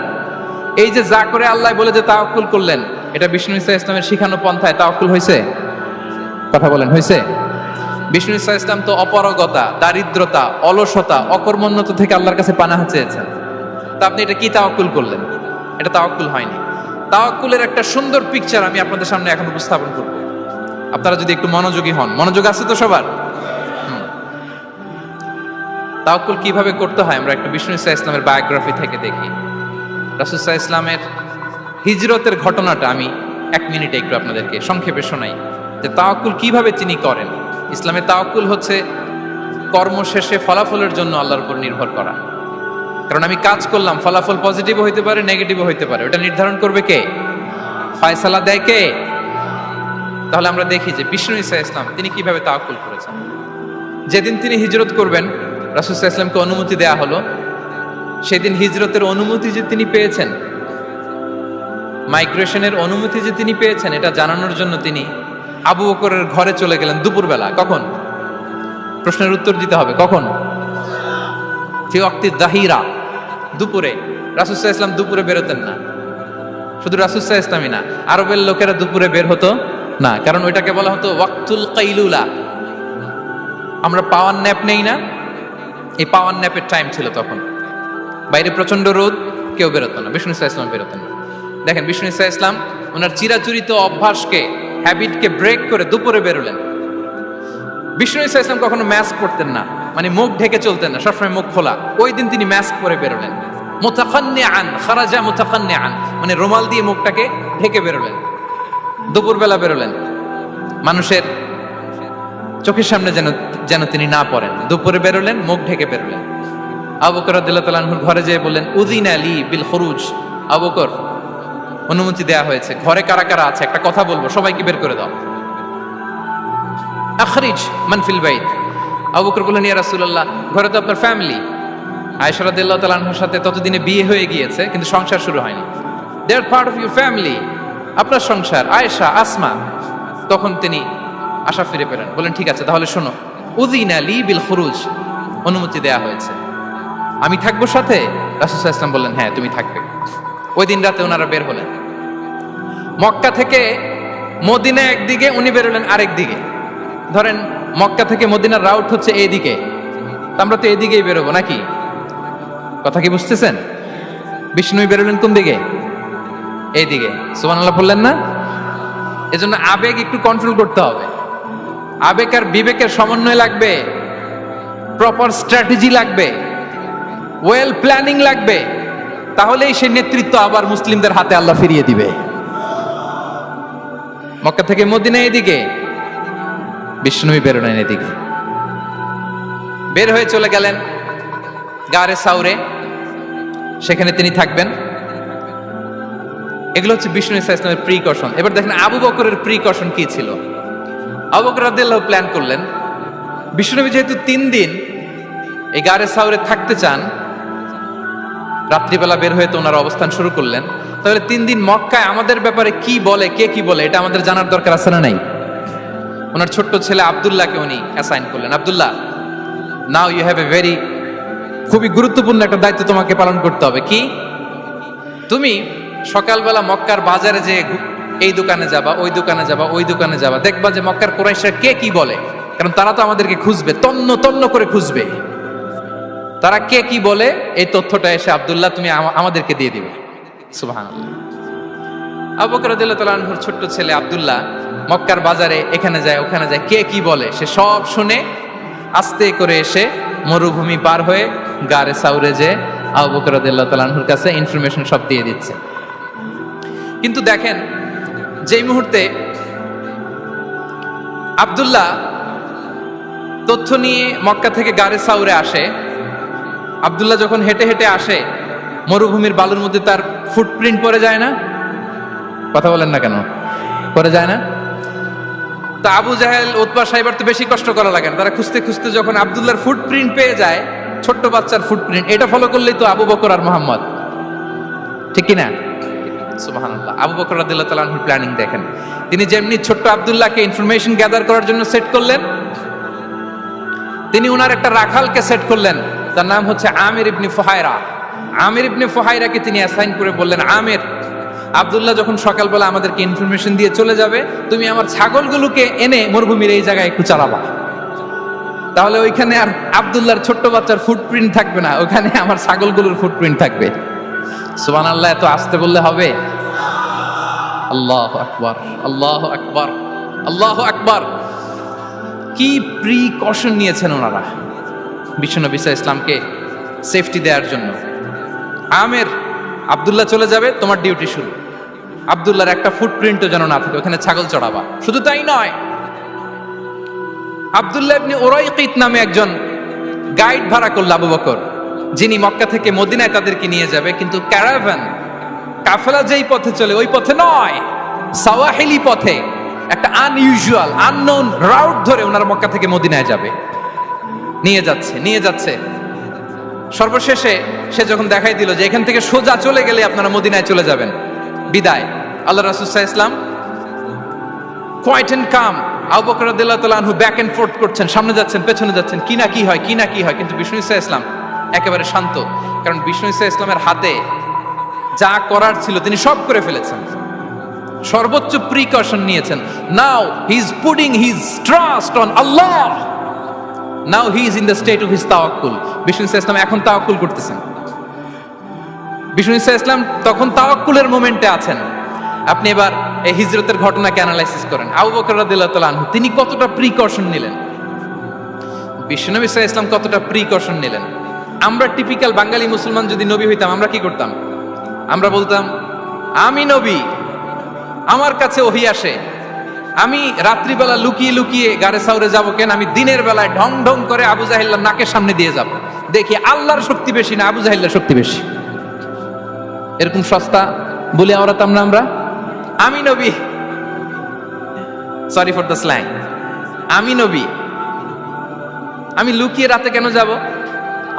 [SPEAKER 1] এই যে যা করে আল্লাহ বলে যে তাওয়াক্কুল করলেন, এটা বিষ্ণু ঈসা ইসলামের শিখানো পন্থায় তাওয়াক্কুল হয়েছে? কথা বলেন, হয়েছে? বিষ্ণু ঈসা ইসলাম তো অপারগতা, দারিদ্রতা, অলসতা, অকর্মণ্যতা থেকে আল্লাহর কাছে পানাহ চেয়েছেন। তা আপনি এটা কি তাওয়াক্কুল করলেন? এটা তাওয়াক্কুল হয়নি। তাওয়াক্কুলের একটা সুন্দর পিকচার আমি আপনাদের সামনে এখন উপস্থাপন করব, আপনারা যদি একটু মনোযোগী হন। মনোযোগ আছে তো সবার? তাওয়াক্কুল কিভাবে করতে হয় আমরা একটু বিষ্ণু ঈসা ইসলামের বায়োগ্রাফি থেকে দেখি। রাসূল সাল্লাল্লাহু আলাইহি ইসলামের হিজরতের ঘটনাটা আমি 1 মিনিটে একটু আপনাদেরকে সংক্ষেপে শোনাই, যে তাওয়াক্কুল কিভাবে তিনি করেন। ইসলামে তাওয়াক্কুল হচ্ছে কর্ম শেষে ফলাফলের জন্য আল্লাহর উপর নির্ভর করা। কারণ আমি কাজ করলাম, ফলাফল পজিটিভও হইতে পারে, নেগেটিভও হইতে পারে, ওটা নির্ধারণ করবে কে? ফয়সালা দেয় কে? তাহলে আমরা দেখি যে বিষ্ণু ঈসা ইসলাম তিনি কিভাবে তাওয়াক্কুল করেছেন। যেদিন তিনি হিজরত করবেন, রাসূল সাল্লাল্লাহু আলাইহি ওয়াসাল্লামকে অনুমতি দেয়া হলো, সেদিন হিজরতের অনুমতি যে তিনি পেয়েছেন, মাইগ্রেশনের অনুমতি যে তিনি পেয়েছেন, এটা জানানোর জন্য তিনি আবু বকরের ঘরে চলে গেলেন দুপুরবেলা। কখন? প্রশ্নের উত্তর দিতে হবে। কখন? ফি ওয়াক্তি যাহিরা, দুপুরে। রাসূল সাল্লাল্লাহু আলাইহি ওয়াসাল্লাম দুপুরে বেরোতেন না। শুধু রাসূল সাল্লাল্লাহু আলাইহি ওয়াসাল্লামই না, আরবের লোকেরা দুপুরে বের হতো না, কারণ ওইটাকে বলা হতো ওয়াক্তুল কাইলুলা। আমরা পাওয়ার ন্যাপ নেই না, এই পাওয়ার ন্যাপের টাইম ছিল তখন। বাইরে প্রচন্ড রোদ, কেউ বেরোতো না, বিষ্ণু ঈসা ইসলাম বেরোতেন না। দেখেন, বিষ্ণু ঈসা ইসলাম ওনার চিরাচরিত অভ্যাসকে, হ্যাবিটকে ব্রেক করে দুপুরে বেরোলেন। বিষ্ণু ঈসা ইসলাম কখনো মাস্ক পরতেন না, মানে মুখ ঢেকে চলতেন না, সবসময় মুখ খোলা। ওই দিন তিনি মাস্ক পরে বেরোলেন। মুতাকান্নিআন, খারাজা মুতাকান্নিআন, মানে রুমাল দিয়ে মুখটাকে ঢেকে বেরোলেন। দুপুরবেলা বেরোলেন, মানুষের চোখের সামনে যেন তিনি না পড়েন। দুপুরে বেরোলেন, মুখ ঢেকে বেরোলেন। আবু বকর রাদিয়াল্লাহু তাআলা আনহুর ঘরে যেয়ে বললেন, উযিনা লি বিল খুরুজ। আবু বকর, অনুমতি দেয়া হয়েছে, ঘরে কারা কারা আছে একটা কথা বলবো, সবাইকে বের করে দাও। আখরিজ মান ফিল বাইত। আবু বকর বললেন, ইয়া রাসূলুল্লাহ, ঘরে তো আপনার ফ্যামিলি। আয়েশা রাদিয়াল্লাহু তাআলা আনহার সাথে ততদিনে বিয়ে হয়ে গিয়েছে, কিন্তু সংসার শুরু হয়নি। দে আর পার্ট অফ ইউর ফ্যামিলি, আপনার সংসার, আয়েশা, আসমা। তখন তিনি আশা ফিরে পেলেন, বলেন ঠিক আছে, তাহলে শোনো, উযিনা লি বিল খুরুজ, অনুমতি দেয়া হয়েছে, আমি থাকবো সাথে? রাসূল সাল্লাল্লাহু আলাইহি ওয়াসাল্লাম বললেন, হ্যাঁ তুমি থাকবে। ওই দিন রাতে ওনারা বের হলেন। মক্কা থেকে মদিনা একদিকে, উনি বেরোলেন আরেক দিকে। ধরেন মক্কা থেকে মদিনার রাউট হচ্ছে এইদিকে, আমরা তো এইদিকেই বেরোবো নাকি? কথা কি বুঝতেছেন? বিষ্ণু বেরোলেন কোন দিকে? এইদিকে। সুবহানাল্লাহ বললেন না? এজন্য আবেগ একটু কন্ট্রোল করতে হবে। আবেগ আর বিবেকের সমন্বয় লাগবে, প্রপার স্ট্র্যাটেজি লাগবে, ওয়েল প্ল্যানিং লাগবে। তাহলেই সেই নেতৃত্ব আবার মুসলিমদের হাতে আল্লাহ ফিরিয়ে দিবে। মক্কা থেকে মদিনা এদিকে, বিষ্ণু বেরোলেন এদিকে। বের হয়ে চলে গেলেন গারে সাউরে, সেখানে তিনি থাকবেন। এগুলো হচ্ছে বিষ্ণু ঈসা ইসলামের প্রিকশন। এবার দেখেন আবু বকরের প্রিকশন কি ছিল। আবু বকর রাদিয়াল্লাহু প্ল্যান করলেন, বিষ্ণুনবী যেহেতু 3 দিন এই গারে সাউরে থাকতে চান, রাত্রিবেলা বের হয়ে তো ওনার অবস্থান শুরু করলেন, তাহলে 3 দিন মক্কায় আমাদের ব্যাপারে কি বলে, কে কি বলে, এটা আমাদের জানার দরকার আছে না নাই? ওনার ছোট্ট ছেলে আব্দুল্লাহকে উনি অ্যাসাইন করলেন। আব্দুল্লাহ, now you have a very, খুবই গুরুত্বপূর্ণ একটা দায়িত্ব তোমাকে পালন করতে হবে। কি? তুমি সকালবেলা মক্কার বাজারে যে এই দোকানে যাবা, ওই দোকানে যাবা, ওই দোকানে যাবা, দেখবা যে মক্কার কুরাইশরা কে কি বলে, কারণ তারা তো আমাদেরকে খুঁজবে, তন্ন তন্ন করে খুঁজবে। তারা কে কি বলে এই তথ্যটা এসে আব্দুল্লাহ তুমি আমাদেরকে দিয়ে দিবে। সুবহানাল্লাহ। আবু বকর রাদিয়াল্লাহু তাআলা আনহুর ছোট্ট ছেলে আব্দুল্লাহ মক্কার বাজারে এখানে যায় ওখানে যায়, কে কি বলে সে সব শুনে আস্তে করে এসে মরুভূমি পার হয়ে গারে সাউরে যে আবু বকর রাদিয়াল্লাহু তাআলা আনহুর কাছে ইনফরমেশন সব দিয়ে দিচ্ছে। কিন্তু দেখেন, যেই মুহূর্তে আব্দুল্লাহ তথ্য নিয়ে মক্কা থেকে গারে সাউরে আসে, আব্দুল্লাহ যখন হেঁটে হেঁটে আসে মরুভূমির বালুর মধ্যে তার ফুটপ্রিন্ট পড়ে যায় না? কথা বলেন না কেন? পড়ে যায় না? তা আবু জাহেল, উতবা সাহেবার তো বেশি কষ্ট করা লাগে না, তারা খুঁজতে খুঁজতে যখন আব্দুল্লাহর ফুটপ্রিন্ট পেয়ে যায়, ছোট্ট বাচ্চার ফুটপ্রিন্ট, এটা ফলো করলেই তো আবু বকর আর মোহাম্মদ, ঠিক কিনা? সুবহানাল্লাহ। আবু বকর রাদিয়াল্লাহু তাআলা আনহুর প্ল্যানিং দেখেন, তিনি যেমনি ছোট্ট আব্দুল্লাহকে ইনফরমেশন গ্যাদার করার জন্য সেট করলেন, তিনি উনার একটা রাখালকে সেট করলেন, তার নাম হচ্ছে আমির ইবনে ফুহায়রা। আমির ইবনে ফুহায়রাকে তিনি অ্যাসাইন করে বললেন, আমির, আব্দুল্লাহ যখন সকালবেলা আমাদেরকে ইনফরমেশন দিয়ে চলে যাবে, তুমি আমার ছাগলগুলোকে এনে মরুভূমির এই জায়গায় একটু চালাবা, তাহলে ওইখানে আর আব্দুল্লাহর ছোট্ট বাচ্চার ফুটপ্রিন্ট থাকবে না, ওখানে আমার ছাগলগুলোর ফুটপ্রিন্ট থাকবে। সুবহানাল্লাহ। এত আসতে বললে হবে? আল্লাহু আকবার, আল্লাহু আকবার, আল্লাহু আকবার। কি প্রিকশন নিয়েছেন ওনারা বিশ্বনবী সাল্লাল্লাহু আলাইহি ইসলামকে সেফটি দেওয়ার জন্য। আমের, আব্দুল্লাহ চলে যাবে, তোমার ডিউটি শুরু, আব্দুল্লাহর একটা ফুটপ্রিন্টও যেন না থাকে, ওখানে ছাগল চড়াবা। শুধু তাই নয়, আব্দুল্লাহ ইবনে উরাইকিত নামে একজন গাইড ভাড়া করল আবু বকর, যিনি মক্কা থেকে মদিনায় তাদেরকে নিয়ে যাবে, কিন্তু ক্যারাভান, কাফেলা যেই পথে চলে ওই পথে নয়, সাওয়াহিলি পথে, একটা আনইউজুয়াল আননোন রাউট ধরে ওনারা মক্কা থেকে মদিনায় যাবে। নিয়ে যাচ্ছে সর্বশেষে সে যখন দেখাই দিল যে এখান থেকে সোজা চলে গেলে আপনারা মদিনায় চলে যাবেন, বিদায়। আল্লাহ রাসূল সাল্লাল্লাহু আলাইহি ওয়াসাল্লাম কোয়াইট এন্ড কাম, আবু বকর রাদিয়াল্লাহু তাআলা আনহু ব্যাক এন্ড ফোর্থ করছেন, সামনে যাচ্ছেন পেছনে যাচ্ছেন, কি না কি হয়, কিন্তু বিষ্ণু সাল্লাল্লাহু আলাইহি ওয়াসাল্লাম একেবারে শান্ত, কারণ বিষ্ণু সাল্লাল্লাহু আলাইহি ওয়াসাল্লামের হাতে যা করার ছিল তিনি সব করে ফেলেছেন, সর্বোচ্চ প্রিকশন নিয়েছেন। Now he is putting his trust on Allah, now he is in the state of his তাওয়াক্কুল। বিষ্ণু সাল্লাল্লাহু আলাইহি ওয়াসাল্লাম এখন তাওয়াক্কুল করতেছেন, বিষ্ণু সাল্লাল্লাহু আলাইহি ওয়াসাল্লাম তখন তাওয়াক্কুলের মোমেন্টে আছেন। আপনি এবার এই হিজরতের ঘটনাকে অ্যানালাইসিস করেন, আবু বকর রাদিয়াল্লাহু তাআলা আনহু তিনি কতটা প্রিকশন নিলেন, বিশ্বনবী সাল্লাল্লাহু আলাইহি ওয়াসাল্লাম কতটা প্রিকশন নিলেন। আমরা টিপিক্যাল বাঙালি মুসলমান যদি নবী হইতাম, আমরা কি করতাম? আমরা বলতাম, আমি নবী, আমার কাছে ওহী আসে, আমি রাত্রিবেলা লুকিয়ে লুকিয়ে গারে সাউরে যাব কেন, আমি দিনের বেলায় ঢং ঢং করে আবু জাহেলের নাকের সামনে দিয়ে যাব, দেখি আল্লাহর শক্তি বেশি না আবু জাহেলের শক্তি বেশি। এরকম সস্তা বলে আওড়াতাম না আমরা? আমি নবী, সরি ফর দ্য স্ল্যাং, আমি নবী, আমি লুকিয়ে রাতে কেন যাব,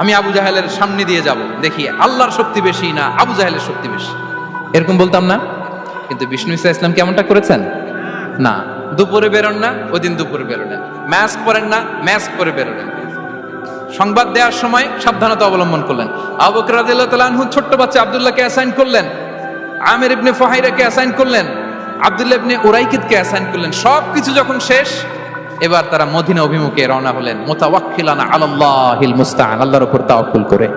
[SPEAKER 1] আমি আবু জাহেলের সামনে দিয়ে যাব, দেখি আল্লাহর শক্তি বেশি না আবু জাহেলের শক্তি বেশি, এরকম বলতাম না? কিন্তু বিষ্ণু সাল্লাল্লাহু আলাইহি ওয়াসাল্লাম কেমনটা করেছেন? না, দুপুরে বেরোন না, ওই দিন দুপুরে বেরোলেন, মাস্ক পরেন না, মাস্ক পরে বেরোলেন, সংবাদ দেওয়ার সময় সাবধানতা অবলম্বন করলেন। আবু বকর রাদিয়াল্লাহু তাআলা আনহু ছোট্ট বাচ্চা আব্দুল্লাহকে অ্যাসাইন করলেন, আমির ইবনে ফুহাইরাকে অ্যাসাইন করলেন, আব্দুল্লাহ ইবনে উরাইকিতকে অ্যাসাইন করলেন। সবকিছু যখন শেষ, এবার তারা মদিনা অভিমুখে রওনা হলেন, মুতাওয়াক্কিলানা আলাল্লাহিল মুস্তাআন, আল্লাহর উপর তাওয়াক্কুল করে।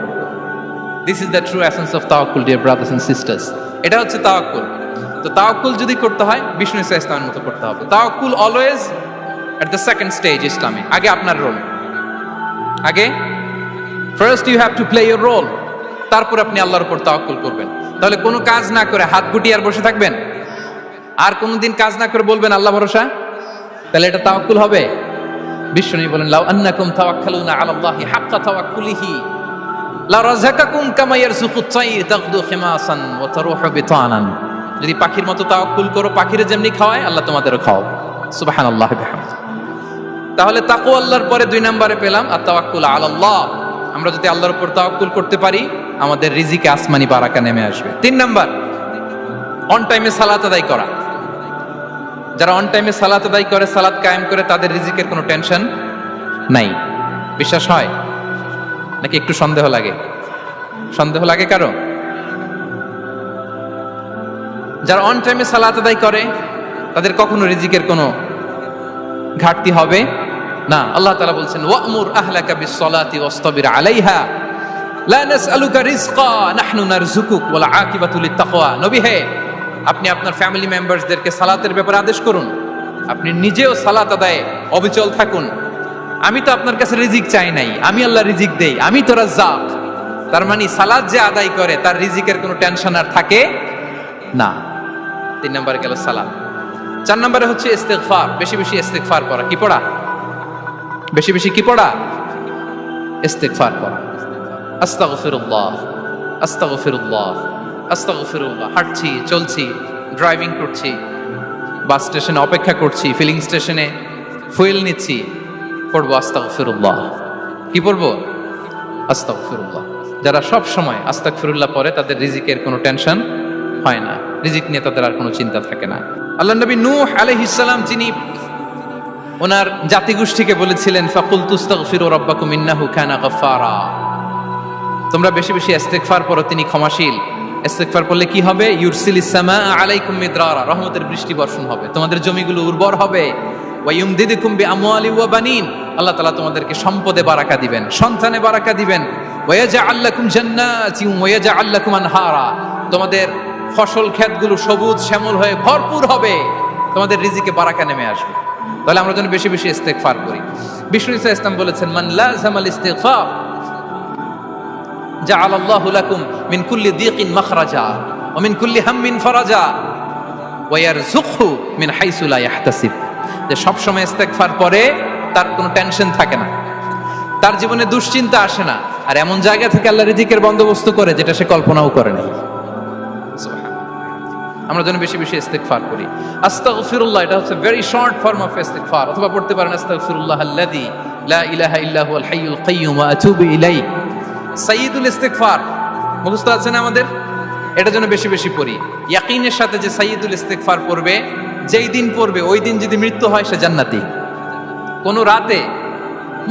[SPEAKER 1] This is the true essence of তাওয়াক্কুল, ডিয়ার ব্রাদার্স এন্ড সিস্টার্স। এটা হচ্ছে তাওয়াক্কুল। তো তাওয়াক্কুল যদি করতে হয় বিষ্ণু সাল্লাল্লাহু আলাইহি ওয়াসাল্লামের মতো করতে হবে। তাওয়াক্কুল always at the second stage ইসলামে। আগে আপনার রোল, আগে first you have to play your role, তারপর আপনি আল্লাহর উপর তাওয়াক্কুল করবেন। তাহলে কোনো কাজ না করে হাত গুটিয়ে আর বসে থাকবেন, আর কোনোদিন কাজ না করে বলবেন আল্লাহ ভরসা, তাহলে এটা তাওয়াক্কুল হবে? বিশ্বনবী বলেন, লাউ আন্নাকুম তাওয়াক্কালুনা আলাল্লাহি হাক্কা তাওয়াক্কুলিহি লা রাযাকাকুম কামা ইয়ারযুকুত তায়র তাগদু খিমাসান ওয়া তারুহু বিতানান। যদি পাখির মতো তাওয়াক্কুল করো, পাখিরে যেমনি খাওয়ায় আল্লাহ তোমাদেরও খাওয়াবে। সুবহানাল্লাহি ওয়া বিহামদিহি। তাহলে তাকওয়া আল্লাহর পরে 2 নম্বরে পেলাম আত তাওয়াক্কুল আলাল্লাহ। আমরা যদি আল্লাহর উপর তাওয়াক্কুল করতে পারি, আমাদের রিজিকে আসমানি বারাকা নেমে আসবে। 3 নাম্বার, অন টাইমে সালাত আদায় করা। যারা অন টাইমে সালাত আদায় করে, সালাত কায়েম করে, তাদের রিজিকের কোনো টেনশন নাই। বিশ্বাস হয় নাকি একটু সন্দেহ লাগে? সন্দেহ লাগে কারো? যারা অন টাইমে সালাত আদায় করে তাদের কখনো রিজিকের কোনো ঘাটতি হবে না। আল্লাহ তাআলা বলছেন ওয়া'মুর আহলাকা বিস-সালাতি ওয়াসতাবির আলাইহা লা নাসআলুকা রিজকা নাহনু নারযুকুক ওয়াল আকিবাতু লিত-তাকওয়া। নবী হে, আপনি আপনার ফ্যামিলি মেম্বারসদেরকে সালাতের ব্যাপারে আদেশ করুন, আপনি নিজেও সালাত আদায়ে অবিচল থাকুন। আমি তো আপনার কাছে রিজিক চাই নাই, আমি আল্লাহ রিজিক দেই, আমি তো রাজ্জাক। তার মানে সালাত যে আদায় করে তার রিজিকের কোনো টেনশন আর থাকে না। 3 নম্বরে গেল সালাত। 4 নম্বরে হচ্ছে ইস্তিগফার, বেশি বেশি ইস্তিগফার করা। কি পড়া? বেশি বেশি কি পড়া? ইস্তিগফার করা। আস্তাগফিরুল্লাহ, আস্তাগফিরুল্লাহ, আস্তাগফিরুল্লাহ। হাঁটছি, চলছি, ড্রাইভিং করছি, বাস স্টেশনে অপেক্ষা করছি, ফিলিং স্টেশনে ফুয়েল নিচ্ছি, পড়বো আস্তাগফিরুল্লাহ। কি পড়বো? আস্তাগফিরুল্লাহ। যারা সব সময় আস্তাগফিরুল্লাহ পড়ে তাদের রিজিকের কোনো টেনশন হয় না, রিজিক নিয়ে তাদের আর কোনো চিন্তা থাকে না। আল্লাহ নবী নূহ আলাইহিস সালাম যিনি ওনার জাতিগোষ্ঠীকে বলেছিলেন ফাকুলতু আস্তাগফিরু রাব্বাকুম ইন্নাহু কানা গাফফারা, তোমরা বেশি বেশি ইস্তিগফার পড়ো, তিনি ক্ষমাশীল। ইস্তিগফার পড়লে কি হবে? ইউরসিলিস সামা আলাইকুম মিদরারা, রহমতের বৃষ্টি বর্ষণ হবে, তোমাদের জমিগুলো উর্বর হবে। ওয়া ইউমদিদুকুম বিআমওয়ালি ওয়া বানিন, আল্লাহ তাআলা তোমাদেরকে সম্পদে বারাকা দিবেন, সন্তানে বারাকা দিবেন। ওয়া ইয়াজআল লাকুম জান্নাতিন ওয়া ইয়াজআল লাকুম আনহারা, তোমাদের ফসল ক্ষেতগুলো সবুজ শ্যামল হয়ে ভরপুর হবে, তোমাদের রিজিকে বারাকা নেমে আসবে। তাহলে আমরা যেন বেশি বেশি ইস্তিগফার করি। বিষ্ণু ইসা ইসলাম বলেছেন মান লাযামাল ইস্তিগফার জাআলাল্লাহু লাকুম মিন কুল্লি দিকিন মাখরাজা ওয়া মিন কুল্লি হাম্মিন ফারাজা ওয়া ইয়ারযুকহু মিন হাইসু লা ইয়াহতাসিব। যে সব সময় ইস্তিগফার পড়ে তার কোনো টেনশন থাকে না, তার জীবনে দুশ্চিন্তা আসে না, আর এমন জায়গা থেকে আল্লাহ রিজিকের বন্দোবস্ত করে যেটা সে কল্পনাও করে নাই। আমরা যেন বেশি বেশি ইস্তিগফার করি। আস্তাগফিরুল্লাহ, এটা হচ্ছে ভেরি শর্ট ফর্ম অফ ইস্তিগফার। অথবা পড়তে পারেন আস্তাগফিরুল্লাহ আল্লাযী লা ইলাহা ইল্লা হুয়াল হাইয়ুল কাইয়্যুম ওয়া আতুবু ইলাইহি। সাইয়্যিদুল ইস্তিগফার মুখস্থ আছে না আমাদের? এটা যেন বেশি বেশি পড়ি। ইয়াকিনের সাথে যে সাইয়্যিদুল ইস্তিগফার পড়বে, যেই দিন পড়বে ওই দিন যদি মৃত্যু হয় সে জান্নাতি। কোন রাতে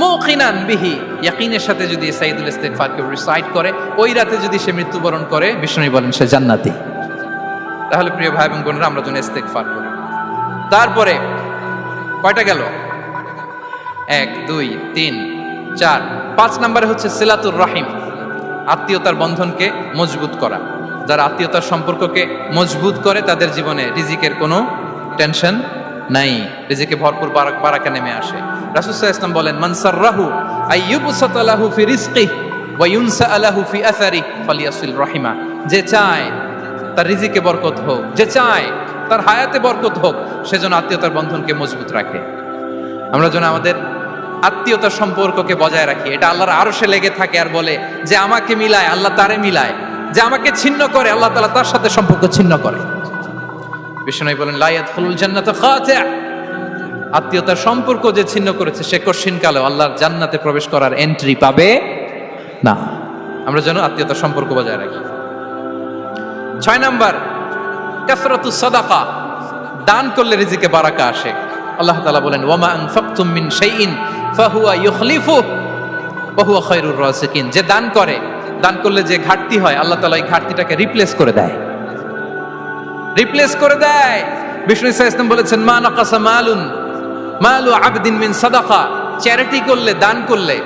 [SPEAKER 1] মুকিনান বিহি, ইয়াকিনের সাথে যদি সাইয়্যিদুল ইস্তিগফারকে রিসাইট করে, ওই রাতে যদি সে মৃত্যুবরণ করে, বিষ্ণু বলেন সে জান্নাতি। তাহলে প্রিয় ভাই এবং বোনেরা, আমরা যেন ইস্তিগফার করি। তারপরে কয়টা গেল? 1 2 3 4 5 নম্বরে হচ্ছে সিলাতুর রাহিম, আত্মীয়তার বন্ধনকে মজবুত করা। যারা আত্মীয়তার সম্পর্ককে মজবুত করে তাদের জীবনে রিজিকের কোনো টেনশন নাই, রিজিকে ভরপুর বারাকা নেমে আসে। রাসূল সাল্লাল্লাহু আলাইহি ওয়াসাল্লাম বলেন মান সাররাহু আইয়ুবসাতা লাহু ফি রিজকিহি ওয়া ইউনসা লাহু ফি আসারিহি ফালিয়াসিল রাহিমা। যে চায় তার রিজিকে বরকত হোক, যে চায় তার হায়াতে বরকত হোক, সেজন্য আত্মীয়তার বন্ধনকে মজবুত রাখে। আমরা যেন আমাদের আত্মীয়তার সম্পর্ককে বজায় রাখি। এটা আল্লাহর আরশে লেগে থাকে আর বলে যে আমাকে মিলায় আল্লাহ তারে মিলায়, যে আমাকে ছিন্ন করে আল্লাহ তাআলা তার সাথে সম্পর্ক ছিন্ন করে। বিষ্ণু বলেন লা ইয়াদখুলুল জান্নাতা খাতি', আত্মীয়তার সম্পর্ক যে ছিন্ন করেছে সে কশিনকালেও আল্লাহর জান্নাতে প্রবেশ করার এন্ট্রি পাবে না। আমরা যেন আত্মীয়তার সম্পর্ক বজায় রাখি। 6 নাম্বার কাসরাতুস সাদাকা, দান করলে রিজিকে বারাকা আসে। আল্লাহ তাআলা বলেন ওয়ামা আনফাকতুম মিন শাইইন ফাহুয়া ইউখলিফুহু ওয়া হুয়া খায়রুর রাযিকিন। যে দান করে, দান করলে যে ঘাটতি হয় আল্লাহ তাআলা এই ঘাটতিটাকে রিপ্লেস করে দেয়, রিপ্লেস করে দেয়। বিষ্ণু ইসা ইসলাম বলেছেন মা নাকাসা মালু আবদিন মিন সাদাকা, চ্যারিটি করলে, দান করলে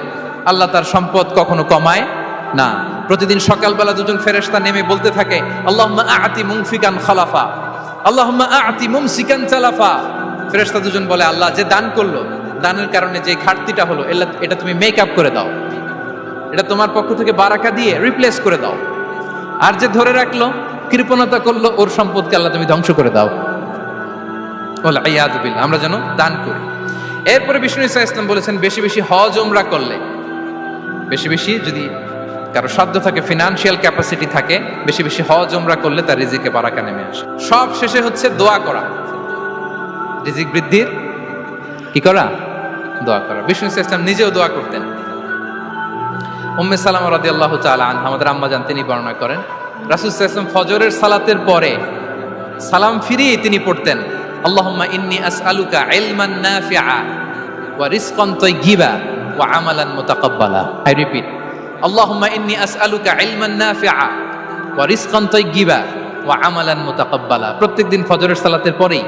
[SPEAKER 1] আল্লাহ তার সম্পদ কখনো কমায় না। প্রতিদিন সকালবেলা দুজন ফেরেশতা নেমে বলতে থাকে আল্লাহুম্মা আ'তি মুনফিকান খালাফা, আল্লাহুম্মা আ'তি মুমসিকান তালাফা। ফেরেশতা দুজন বলে আল্লাহ, যে দান করলো, দানের কারণে যে ঘাটতিটা হলো এটা তুমি মেক আপ করে দাও, এটা তোমার পক্ষ থেকে বারাকা দিয়ে রিপ্লেস করে দাও। আর যে ধরে রাখলো, কৃপণতা করলো, ওর সম্পদকে আল্লাহ তুমি ধ্বংস করে দাও। ওয়াল ইয়াযু বিল্লাহ। আমরা যেন দান করি। এরপরে বিষ্ণু ইসা ইসলাম বলেছেন বেশি বেশি হজ উমরা করলে, বেশি বেশি যদি কারো সাধ্য থাকে, ফিনান্সিয়াল ক্যাপাসিটি থাকে, বেশি বেশি হজ উমরা করলে তার রিজিকে বারাকা নেমে আসে। সব শেষে হচ্ছে দোয়া করা, রিজিক বৃদ্ধির কি করা? দোয়া করা। বিষ্ণু ইসলাম নিজেও দোয়া করতেন। উম্মে সালামা রাদিয়াল্লাহু তাআলা আনহা, আমাদের আম্মা জান, তিনি বর্ণনা করেন রাসূল সাল্লাল্লাহু আলাইহি ওয়াসাল্লাম ফজরের সালাতের পরে সালাম ফিরিয়ে তিনি পড়তেন আল্লাহুম্মা ইন্নী আসআলুকা ইলমান নাফিআ ওয়া রিজকান তাইয়্যিবা ওয়া আমালান মুতাকাব্বালা। আই রিপিট, আল্লাহুম্মা ইন্নী আসআলুকা ইলমান নাফিআ ওয়া রিজকান তাইয়্যিবা ওয়া আমালান মুতাকাব্বালা। প্রত্যেকদিন ফজরের সালাতের পরেই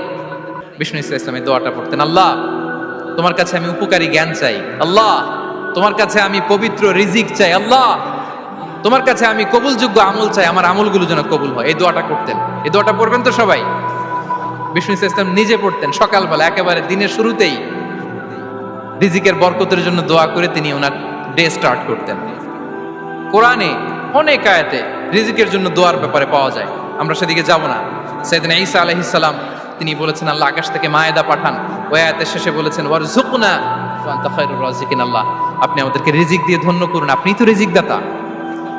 [SPEAKER 1] বিষ্ণু ইসলাম এই দোয়াটা পড়তেন, আল্লাহ তোমার কাছে আমি উপকারী জ্ঞান চাই, আল্লাহ তোমার কাছে আমি পবিত্র রিজিক চাই, আল্লাহ তোমার কাছে আমি কবুলযোগ্য আমল চাই, আমার আমলগুলো যেন কবুল হয়। এই দোয়াটা করতেন। এই দোয়াটা পড়বেন তো সবাই। বিষ্ণু ইসলাম নিজে পড়তেন সকালবেলা, একেবারে দিনের শুরুতেই রিজিকের বরকতের জন্য দোয়া করে তিনি ওনার ডে স্টার্ট করতেন। কোরআনে অনেক আয়াতে রিজিকের জন্য দোয়ার ব্যাপারে পাওয়া যায়, আমরা সেদিকে যাব না। সাইয়েদনা ঈসা আলাইহিস সালাম তিনি বলেছেন আল্লাহ আকাশ থেকে মায়েদা পাঠান, ওই আয়াতের শেষে বলেছেন ওয়ারযুকনা ওয়া আনতা খায়রুর রাযিকিন, আল্লাহ আপনি আমাদেরকে রিজিক দিয়ে ধন্য করুন, আপনিই তো রিজিক দাতা।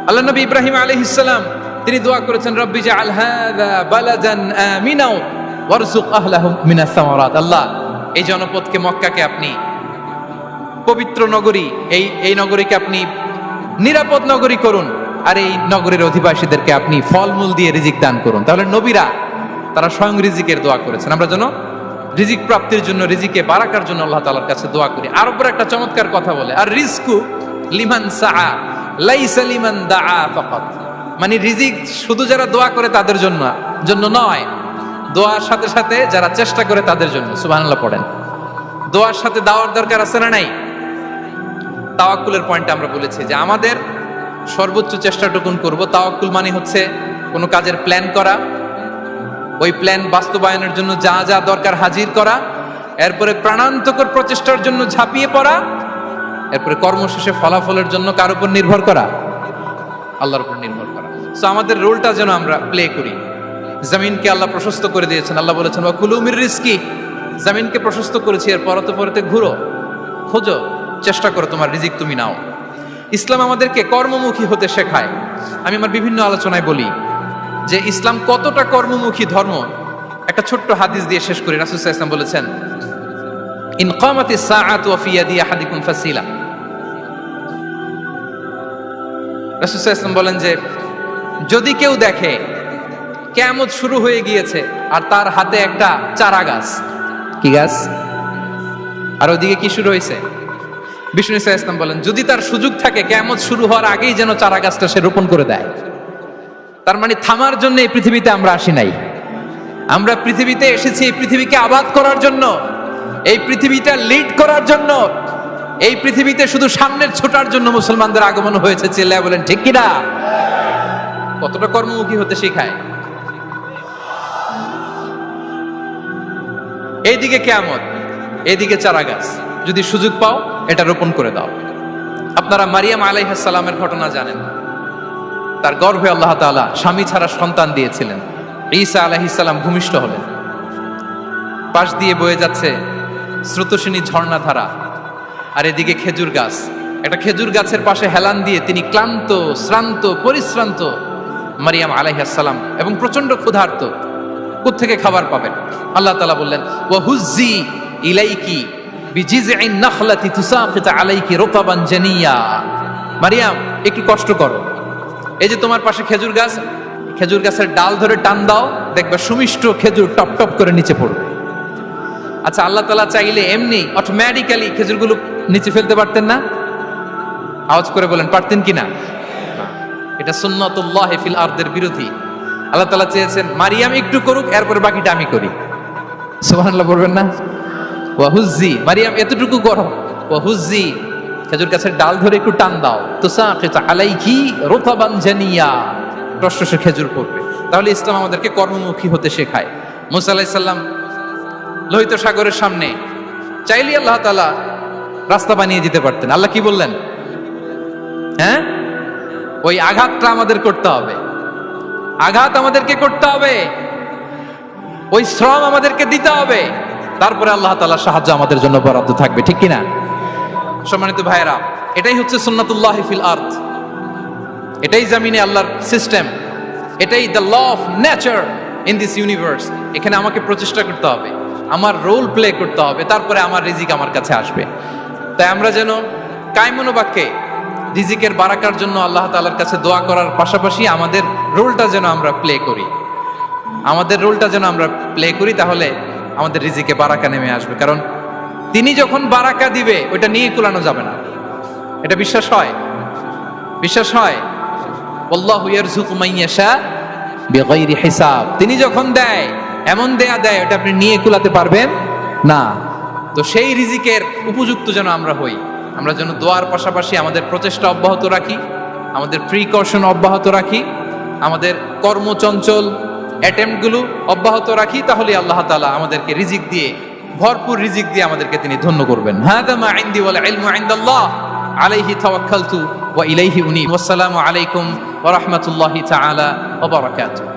[SPEAKER 1] আল্লাহ নবী ইব্রাহিম আলাইহিস সালাম তিনি দোয়া করেছেন রব্বি জাআল হাযা বালাদান আমিনা ওয়ারযুক আহলাহু মিনাস সামারাত, আল্লাহ এই জনপদকে মক্কাকে আপনি পবিত্র নগরী, এই নগরীকে আপনি নিরাপদ নগরী করুন, আর এই নগরীর অধিবাসীদেরকে আপনি ফলমূল দিয়ে রিজিক দান করুন। তাহলে নবীরা তারা স্বয়ং রিজিকের দোয়া করেছেন। আমরা যেন রিজিক প্রাপ্তির জন্য, রিজিকে বারাকার জন্য আল্লাহ তাআলার কাছে দোয়া করি। আর উপর একটা চমৎকার কথা বলে, আর রিজকু লিমান সাআ লাইসা লিমান দাআ ফাকাত, মানে রিজিক শুধু যারা দোয়া করে তাদের জন্য নয়, দোয়ার সাথে সাথে যারা চেষ্টা করে তাদের জন্য। সুবহানাল্লাহ পড়েন। দোয়ার সাথে দাওয়ার দরকার আছে না নাই? তাওয়াক্কুলের পয়েন্টে আমরা বলেছি যে আমাদের সর্বোচ্চ চেষ্টাটুকুন করব। তাওয়াক্কুল মানে হচ্ছে কোনো কাজের প্ল্যান করা, ওই প্ল্যান বাস্তবায়নের জন্য যা যা দরকার হাজির করা, এরপরে প্রাণান্তকর প্রচেষ্টার জন্য ঝাঁপিয়ে পড়া, এরপরে কর্মশেষে ফলাফলের জন্য কার উপর নির্ভর করা? আল্লাহর উপর নির্ভর করা। সো আমাদের রোলটা যেন আমরা প্লে করি। জমিনকে আল্লাহ প্রশস্ত করে দিয়েছেন, আল্লাহ বলেছেন ওয়া কুলু মির রিজকি, জমিনকে প্রশস্ত করেছি, এর পরতে পরতে ঘুরো, খোঁজো, চেষ্টা করো তোমার রিজিক তুমি নাও। ইসলাম আমাদেরকে কর্মমুখী হতে শেখায়। আমি আমার বিভিন্ন আলোচনায় বলি যে ইসলাম কতটা কর্মমুখী ধর্ম। একটা ছোট্ট হাদিস দিয়ে শেষ করি। রাসূল সাল্লাল্লাহু আলাইহি ওয়াসাল্লাম বলেছেন ইন কামাতিস সাআতু ওয়া ফি ইয়াদি আহাদিকুম ফাসিলা। রাসূল সাল্লাল্লাহু আলাইহি ওয়াসাল্লাম বলেন যে যদি কেউ দেখে কিয়ামত শুরু হয়ে গিয়েছে আর তার হাতে একটা চারা গাছ, কি গাছ? আর ওদিকে কি শুরু হয়েছে? বিষ্ণু ইসলাম বলেন যদি তার সুযোগ থাকে কিয়ামত শুরু হওয়ার আগেই যেন চারা গাছটা সে রোপণ করে দেয়। তার মানে থামার জন্য এই পৃথিবীতে আমরা আসি নাই। আমরা পৃথিবীতে এসেছি এই পৃথিবীকে আবাদ করার জন্য, এই পৃথিবীটা লিড করার জন্য। এই পৃথিবীতে শুধু সামনের ছোটার জন্য মুসলমানদের আগমন হয়েছে। চিল্লায় বলেন ঠিক কিনা? কতটা কর্মমুখী হতে শেখায়। এইদিকে কিয়ামত, এইদিকে চারা গাছ, যদি সুযোগ পাও এটা রোপণ করে দাও। আপনারা মারিয়াম আলাইহিস সালামের ঘটনা জানেন। তার গর্ভে আল্লাহ তাআলা স্বামী ছাড়া সন্তান দিয়েছিলেন। ঈসা আলাইহিস সালাম ভূমিষ্ঠ হলেন। পাশ দিয়ে বয়ে যাচ্ছে স্রোতস্বিনী ঝর্ণাধারা, আর এদিকে খেজুর গাছ। একটা খেজুর গাছের পাশে হেলান দিয়ে তিনি ক্লান্ত, শ্রান্ত, পরিশ্রান্ত মারিয়াম আলাইহিস সালাম, এবং প্রচন্ড ক্ষুধার্ত। কোত্থেকে খাবার পাবেন? আল্লাহ তাআলা বললেন ওয়া হুজ্জি ইলাইকি বিজিযইন নাখলাতি তুসাকিত আলাইকি রুতাবান জানিয়া। মারিয়াম একটু কষ্ট করো, এই যে তোমার পাশে খেজুর গাছ, খেজুর গাছের ডাল ধরে টান দাও, দেখবে সুমিষ্ট খেজুর টপ টপ করে নিচে পড়বে। আচ্ছা, আল্লাহ তাআলা চাইলে এমনি অটোমেটিক্যালি খেজুরগুলো নিচে ফেলতে পারতেন না? আওয়াজ করে বলেন পারতেন কিনা? এটা সুন্নাতুল্লাহ ফিল আরদের বিরোধী। আল্লাহ তাআলা চেয়েছেন মারিয়াম একটু করুক, এরপর বাকিটা আমি করি। সুবহানাল্লাহ বলবেন না? ওয়া হুজ্জি, মারিয়াম এতটুকু করো, ওয়া হুজ্জি খেজুর গাছের ডাল ধরে একটু টান দাও, তুসাকিত আলাইকি রুতাবান জানিয়া, টসটসে খেজুর পড়বে। তাহলে ইসলাম আমাদেরকে কর্মমুখী হতে শেখায়। মুসা আলাইহিস সালাম লোহিত সাগরের সামনে চাইলে আল্লাহ তাআলা রাস্তা বানিয়ে দিতে পারতেন। আল্লাহ কি বললেন? হ্যাঁ, ওই আঘাতটা আমাদের করতে হবে, আঘাত আমাদেরকে করতে হবে, ওই শ্রম আমাদেরকে দিতে হবে, তারপরে আল্লাহ তাআলার সাহায্য আমাদের জন্য বরাদ্দ থাকবে। ঠিক কিনা? সম্মানিত ভাইয়েরা, এটাই হচ্ছে সুন্নাতুল্লাহ ফিল আরদ। এটাই জমিনে আল্লাহর সিস্টেম, এটাই the law of nature in this universe. এখানে আমাকে প্রচেষ্টা করতে হবে, আমার রোল প্লে করতে হবে, তারপরে আমার রিজিক আমার কাছে আসবে। তাই আমরা যেন কায়মনোবাক্যে রিজিকের বারাকার জন্য আল্লাহ তাআলার কাছে দোয়া করার পাশাপাশি আমাদের রোলটা যেন আমরা প্লে করি, আমাদের রোলটা যেন আমরা প্লে করি, তাহলে আমাদের রিজিকে বারাকা নেমে আসবে। কারণ তিনি যখন বারাকা দিবে ওইটা নিয়ে কুলানো যাবে না। এটা বিশ্বাস হয়? বিশ্বাস হয়? আল্লাহু ইয়ারযুকু মান ইয়াশা বিগাইরি হিসাব। তিনি যখন দেয় এমন দেয়া দেয় ওটা আপনি নিয়ে কুলাতে পারবেন না। তো সেই রিজিকের উপযুক্ত যেন আমরা হই, আমরা যেন দোয়ার পাশাপাশি আমাদের প্রচেষ্টা অব্যাহত রাখি, আমাদের প্রিকশন অব্যাহত রাখি, আমাদের কর্মচঞ্চল অ্যাটেম্পটগুলো অব্যাহত রাখি, তাহলে আল্লাহ তাআলা আমাদেরকে রিজিক দিয়ে, ভরপুর রিজিক দিয়ে আমাদেরকে তিনি ধন্য করবেন। হাদা মা ইনদি ওয়াল ইলমু ইনদাল্লাহ আলাইহি তাওয়াক্কালতু ওয়া ইলাইহি উনীব। ওয়াসসালামু আলাইকুম ওয়া রাহমাতুল্লাহি তাআলা ওয়া বারাকাতুহু।